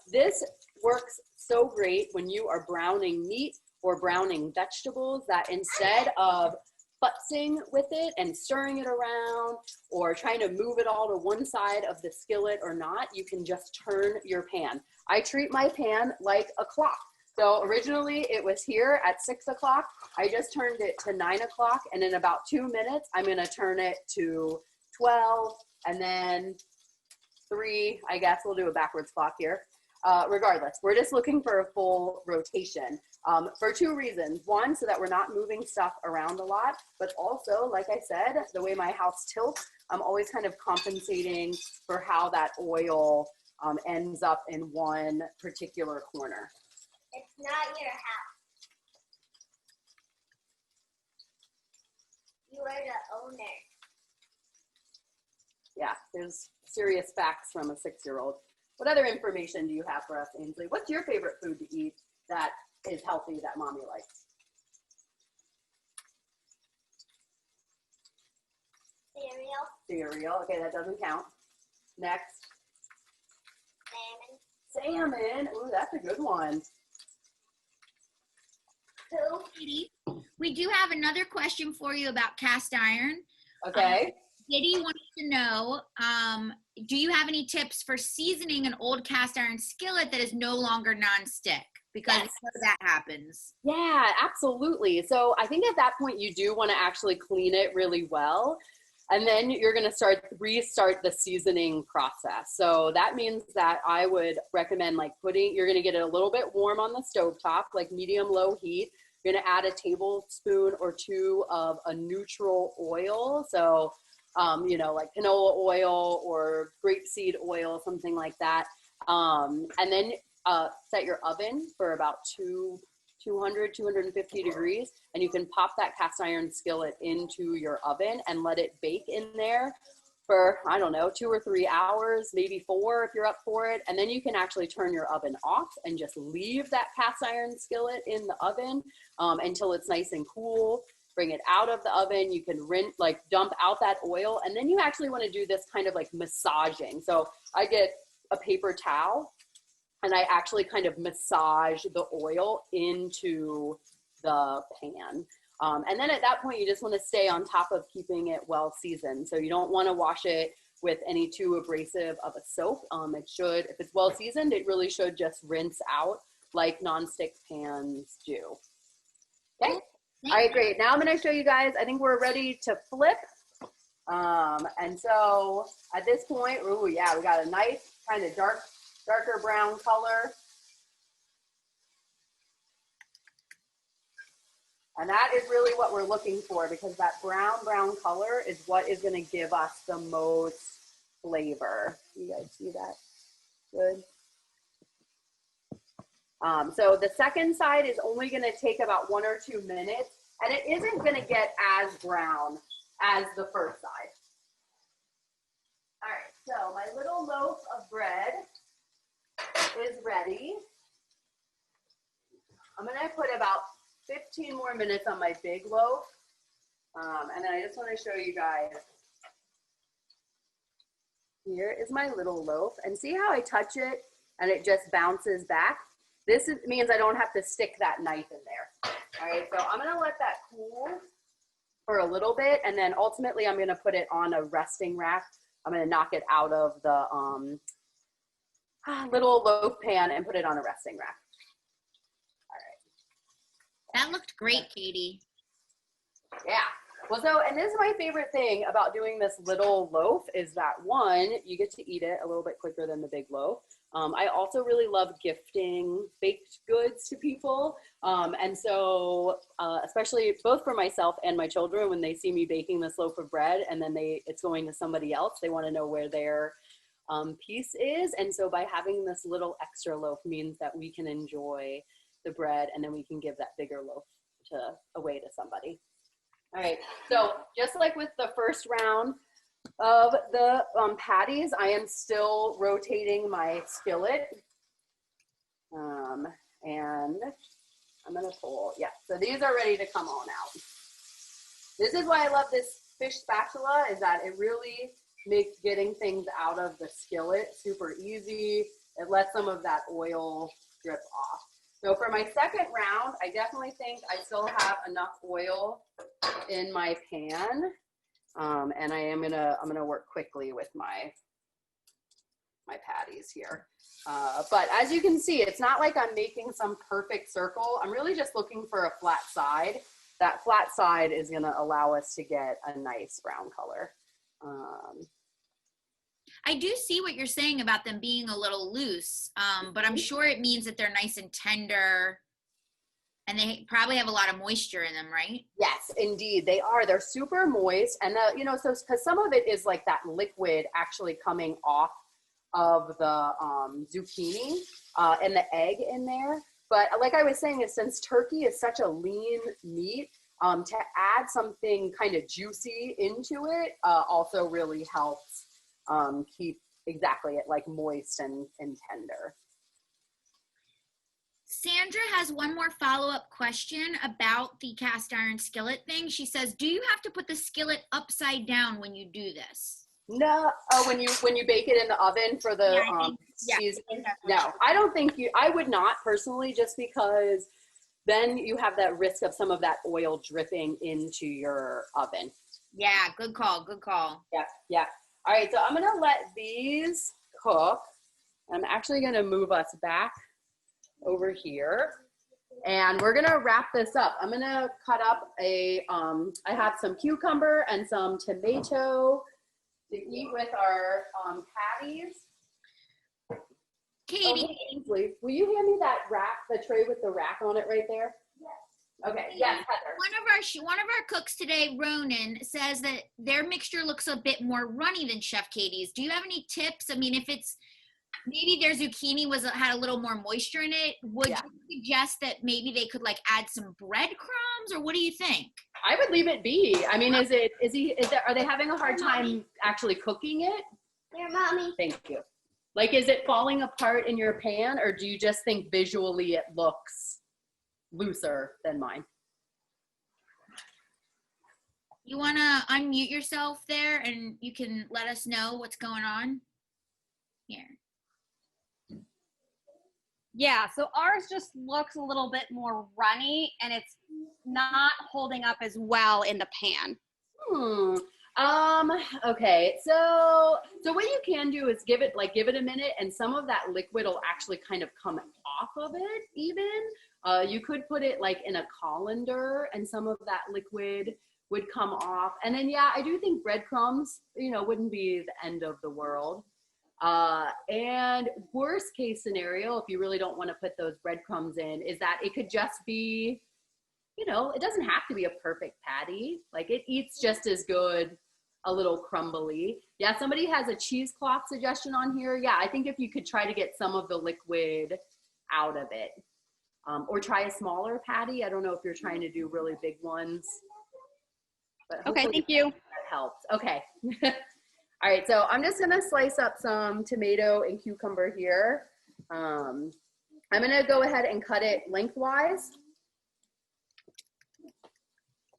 This works so great when you are browning meat or browning vegetables, that instead of futzing with it and stirring it around or trying to move it all to one side of the skillet or not, you can just turn your pan. I treat my pan like a clock. So originally it was here at 6 o'clock. I just turned it to 9 o'clock, and in about 2 minutes, I'm gonna turn it to 12, and then 3, I guess we'll do a backwards clock here. Regardless, we're just looking for a full rotation for 2 reasons. One, so that we're not moving stuff around a lot, but also, like I said, the way my house tilts, I'm always kind of compensating for how that oil ends up in one particular corner. It's not your house. You are the owner. Yeah, there's serious facts from a 6-year-old. What other information do you have for us, Ainsley? What's your favorite food to eat that is healthy that mommy likes? Cereal, okay, that doesn't count. Next. Salmon, ooh, that's a good one. Katie, we do have another question for you about cast iron. Okay. Diddy wants to know, do you have any tips for seasoning an old cast iron skillet that is no longer nonstick? Because Yes. that happens. Yeah, absolutely. So I think at that point you do want to actually clean it really well. And then you're going to restart the seasoning process. So that means that I would recommend like you're going to get it a little bit warm on the stovetop, like medium low heat. You're going to add a tablespoon or 2 of a neutral oil. So, you know, like canola oil or grapeseed oil, something like that. And then set your oven for about 250 degrees, and you can pop that cast iron skillet into your oven and let it bake in there for, I don't know, 2 or 3 hours, maybe 4 if you're up for it. And then you can actually turn your oven off and just leave that cast iron skillet in the oven until it's nice and cool. Bring it out of the oven. You can dump out that oil, and then you actually want to do this kind of like massaging. So I get a paper towel and I actually kind of massage the oil into the pan. And then at that point, you just want to stay on top of keeping it well seasoned. So you don't want to wash it with any too abrasive of a soap. It should, if it's well seasoned, it really should just rinse out like nonstick pans do. Okay. All right, great. Now I'm going to show you guys, I think we're ready to flip. And so at this point, ooh, yeah, we got a nice kind of darker brown color. And that is really what we're looking for, because that brown color is what is going to give us the most flavor. You guys see that? Good. So the second side is only going to take about 1 or 2 minutes, and it isn't going to get as brown as the first side. All right, so my little loaf of bread is ready. I'm going to put about 15 more minutes on my big loaf. And then I just want to show you guys. Here is my little loaf. And see how I touch it and it just bounces back? This means I don't have to stick that knife in there. All right, so I'm going to let that cool for a little bit. And then ultimately I'm going to put it on a resting rack. I'm going to knock it out of the little loaf pan and put it on a resting rack. That looked great, Katie. Yeah. Well, so, and this is my favorite thing about doing this little loaf is that, one, you get to eat it a little bit quicker than the big loaf. I also really love gifting baked goods to people. And so, especially both for myself and my children, when they see me baking this loaf of bread and then it's going to somebody else, they want to know where their piece is. And so by having this little extra loaf means that we can enjoy the bread, and then we can give that bigger loaf away to somebody. All right, so just like with the first round of the patties, I am still rotating my skillet. And I'm gonna pull, yeah, so these are ready to come on out. This is why I love this fish spatula, is that it really makes getting things out of the skillet super easy. It lets some of that oil drip off. So for my second round, I definitely think I still have enough oil in my pan. And I'm gonna work quickly with my patties here. But as you can see, it's not like I'm making some perfect circle. I'm really just looking for a flat side. That flat side is gonna allow us to get a nice brown color. I do see what you're saying about them being a little loose, but I'm sure it means that they're nice and tender, and they probably have a lot of moisture in them, right? Yes, indeed, they are. They're super moist, and you know, so because some of it is like that liquid actually coming off of the zucchini and the egg in there. But like I was saying, since turkey is such a lean meat, to add something kind of juicy into it also really helps keep exactly it like moist and tender. Sandra has one more follow-up question about the cast iron skillet thing. She says, do you have to put the skillet upside down when you do this? No, when you bake it in the oven for the seasoning? No, I don't think I would not personally, just because then you have that risk of some of that oil dripping into your oven. Yeah, good call, good call. Yeah. All right, so I'm gonna let these cook. I'm actually gonna move us back over here, and we're gonna wrap this up. I'm gonna cut up I have some cucumber and some tomato to eat with our patties. Katie. Oh, hey, Ainsley, will you hand me that rack, the tray with the rack on it right there? Yes. Okay, yes, Heather. One of our cooks today, Ronan, says that their mixture looks a bit more runny than Chef Katie's. Do you have any tips? I mean, if it's maybe their zucchini had a little more moisture in it, would you suggest that maybe they could like add some breadcrumbs, or what do you think? I would leave it be. I mean, are they having a hard time actually cooking it? Here, Mommy. Thank you. Like, is it falling apart in your pan, or do you just think visually it looks looser than mine? You want to unmute yourself there and you can let us know what's going on? Here. Yeah, so ours just looks a little bit more runny and it's not holding up as well in the pan. Okay, so what you can do is give it a minute, and some of that liquid will actually kind of come off of it even. You could put it like in a colander and some of that liquid would come off. And then, yeah, I do think breadcrumbs, wouldn't be the end of the world. And worst case scenario, if you really don't want to put those breadcrumbs in, is that it could just be, it doesn't have to be a perfect patty. Like it eats just as good a little crumbly. Yeah, somebody has a cheesecloth suggestion on here. Yeah, I think if you could try to get some of the liquid out of it. Or try a smaller patty. I don't know if you're trying to do really big ones. But Okay, thank you. That helps. Okay. All right, so I'm just gonna slice up some tomato and cucumber here. I'm gonna go ahead and cut it lengthwise.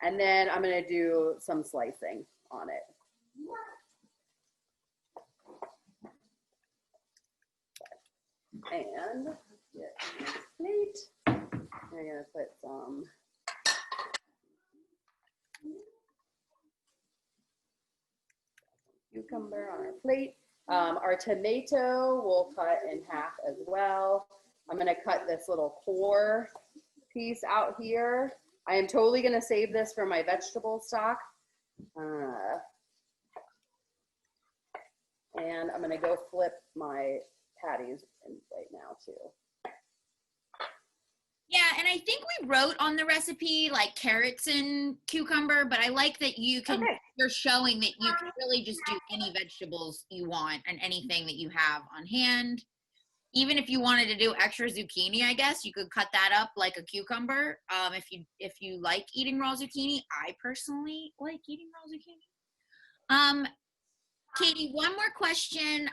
And then I'm gonna do some slicing on it. And get a nice plate. I'm gonna put some cucumber on our plate. Our tomato we'll cut in half as well. I'm gonna cut this little core piece out here. I am totally gonna save this for my vegetable stock. And I'm gonna go flip my patties in right now too. Yeah, and I think we wrote on the recipe like carrots and cucumber, but I like that you can, you're showing that you can really just do any vegetables you want and anything that you have on hand. Even if you wanted to do extra zucchini, I guess you could cut that up like a cucumber. If you like eating raw zucchini, I personally like eating raw zucchini. Katie, one more question.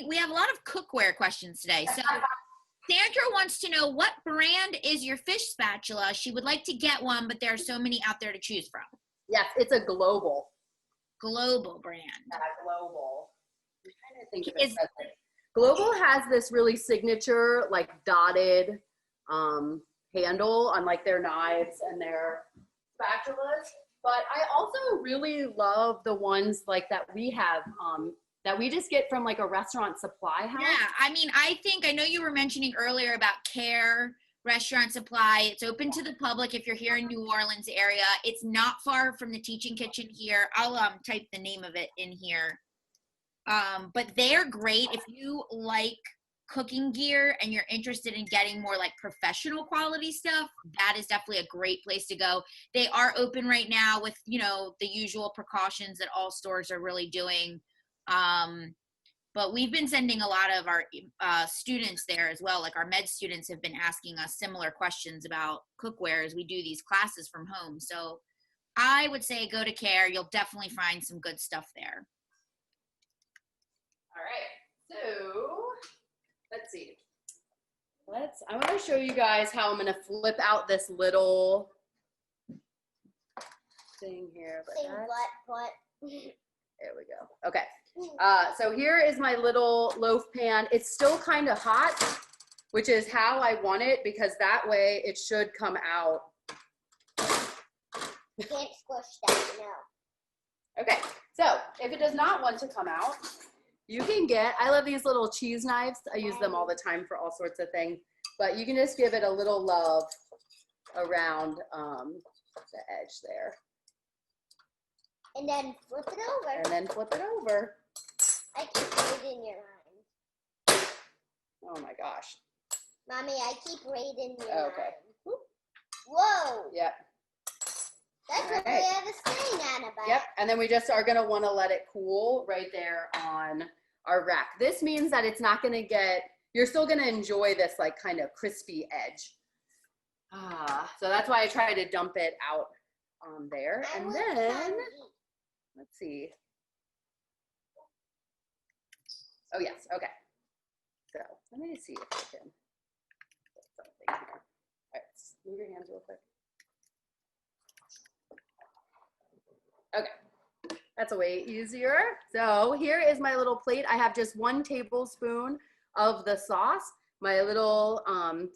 We have a lot of cookware questions today. So Sandra wants to know, what brand is your fish spatula? She would like to get one, but there are so many out there to choose from. Yes, it's a global. Global brand. Yeah, global. I'm trying to think of it. Global has this really signature, like dotted handle on like their knives and their spatulas. But I also really love the ones like that we have that we just get from like a restaurant supply house. Yeah, I know you were mentioning earlier about Care Restaurant Supply. It's open to the public if you're here in New Orleans area. It's not far from the Teaching Kitchen here. I'll type the name of it in here. But they're great if you like cooking gear and you're interested in getting more like professional quality stuff. That is definitely a great place to go. They are open right now with, the usual precautions that all stores are really doing. But we've been sending a lot of our students there as well. Like our med students have been asking us similar questions about cookware as we do these classes from home. So I would say go to Care. You'll definitely find some good stuff there. All right, so let's see. I'm going to show you guys how I'm going to flip out this little thing here. What? There we go. Okay. So here is my little loaf pan. It's still kind of hot, which is how I want it because that way it should come out. You can't squish that, no. Okay. So if it does not want to come out, you can I love these little cheese knives. I use them all the time for all sorts of things, but you can just give it a little love around the edge there. And then flip it over. And then flip it over. I keep reading your mind. Oh my gosh. Mommy, I keep reading your Okay. mind. Whoa. Yep. That's what we have a stain on about. Yep, and then we just are gonna wanna let it cool right there on our rack. This means that it's not gonna you're still gonna enjoy this like kind of crispy edge. So that's why I try to dump it out on there. And then, let's see. Oh yes, okay. So let me see if I can put something here. All right, move your hands real quick. Okay, that's a way easier. So here is my little plate. I have just 1 tablespoon of the sauce. my little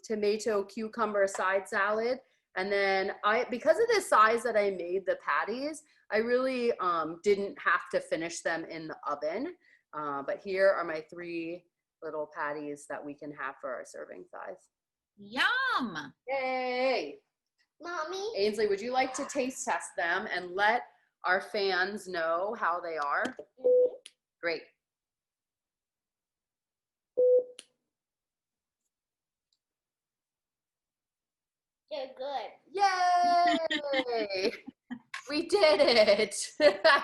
tomato cucumber side salad. And then because of the size that I made the patties, I really didn't have to finish them in the oven. But here are my 3 little patties that we can have for our serving size. Yum. Yay. Mommy, Ainsley, would you like to taste test them and let our fans know how they are? Great. they're good. Yay! We did it.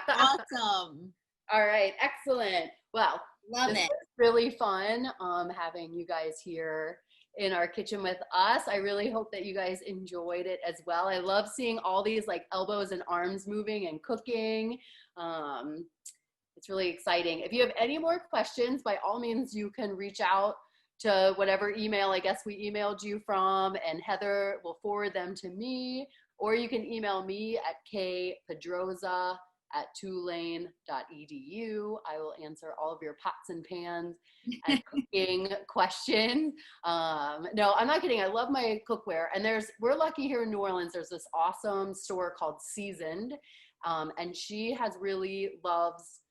Awesome. All right, excellent. Well, Love this it. was really fun having you guys here in our kitchen with us. I really hope that you guys enjoyed it as well. I love seeing all these like elbows and arms moving and cooking. It's really exciting. If you have any more questions, by all means, you can reach out to whatever email I guess we emailed you from, and Heather will forward them to me, or you can email me at kpedroza@tulane.edu. I will answer all of your pots and pans and cooking questions. No, I'm not kidding. I love my cookware. And we're lucky here in New Orleans, there's this awesome store called Seasoned. And she really loves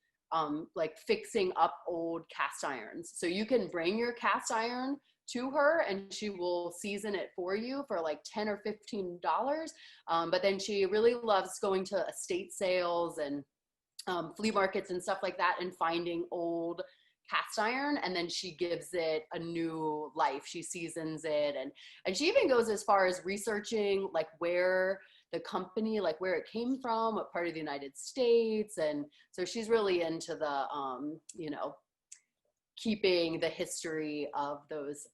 like fixing up old cast irons. So you can bring your cast iron to her and she will season it for you for like $10 or $15. But then she really loves going to estate sales and flea markets and stuff like that and finding old cast iron, and then she gives it a new life. She seasons it, and she even goes as far as researching like where the company, like where it came from, what part of the United States. And so she's really into the you know, keeping the history of those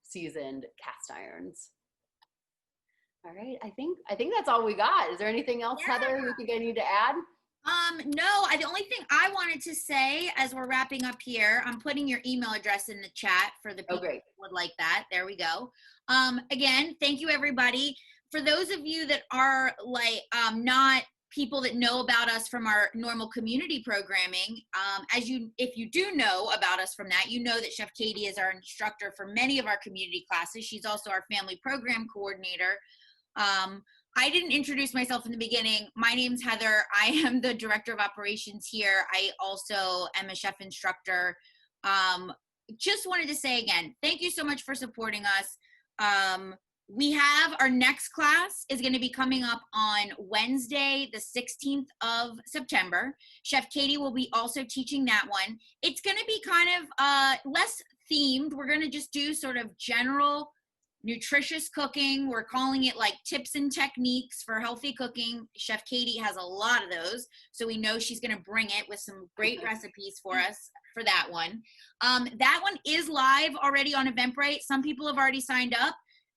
seasoned cast irons. All right, I think that's all we got. Is there anything else, Yeah. Heather, you think I need to add? No, the only thing I wanted to say as we're wrapping up here, I'm putting your email address in the chat for the people great. who would like that. There we go. Again, thank you everybody. For those of you that are like not people that know about us from our normal community programming, if you do know about us from that, you know that Chef Katie is our instructor for many of our community classes. She's also our family program coordinator. I didn't introduce myself in the beginning. My name's Heather. I am the director of operations here. I also am a chef instructor. Just wanted to say again, thank you so much for supporting us. We have our next class is going to be coming up on Wednesday, the 16th of September. Chef Katie will be also teaching that one. It's going to be kind of less themed. We're going to just do sort of general nutritious cooking. We're calling it like tips and techniques for healthy cooking. Chef Katie has a lot of those, so we know she's going to bring it with some great recipes for us for that one. That one is live already on Eventbrite. Some people have already signed up.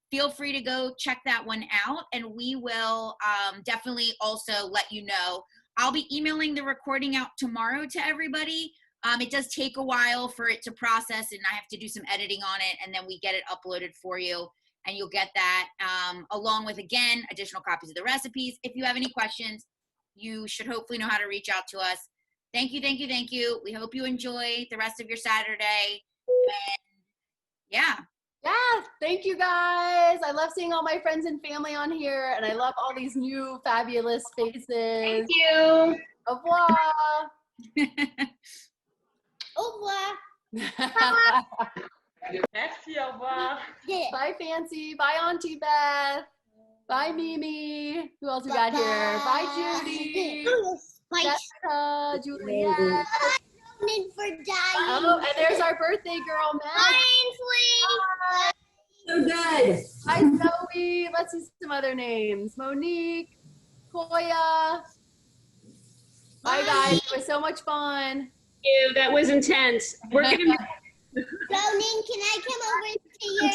Feel free to go check that one out, and we will definitely also let you know. I'll be emailing the recording out tomorrow to everybody. It does take a while for it to process, and I have to do some editing on it, and then we get it uploaded for you, and you'll get that along with, again, additional copies of the recipes. If you have any questions, you should hopefully know how to reach out to us. Thank you, thank you, thank you. We hope you enjoy the rest of your Saturday. And yeah. Yeah, thank you guys. I love seeing all my friends and family on here, and I love all these new fabulous faces. Thank you. Au revoir. Au revoir. Merci, au revoir. Bye, Fancy. Bye, Auntie Beth. Bye, Mimi. Who else we got here? Bye, Judy. Bye. Jessica, Juliet. Ronan for dying. Oh, and there's our birthday girl, Meg. So good. Hi, Zoe. Let's see some other names. Monique, Koya. Bye, guys. It was so much fun. That was intense. We're gonna Ronan, can I come over to your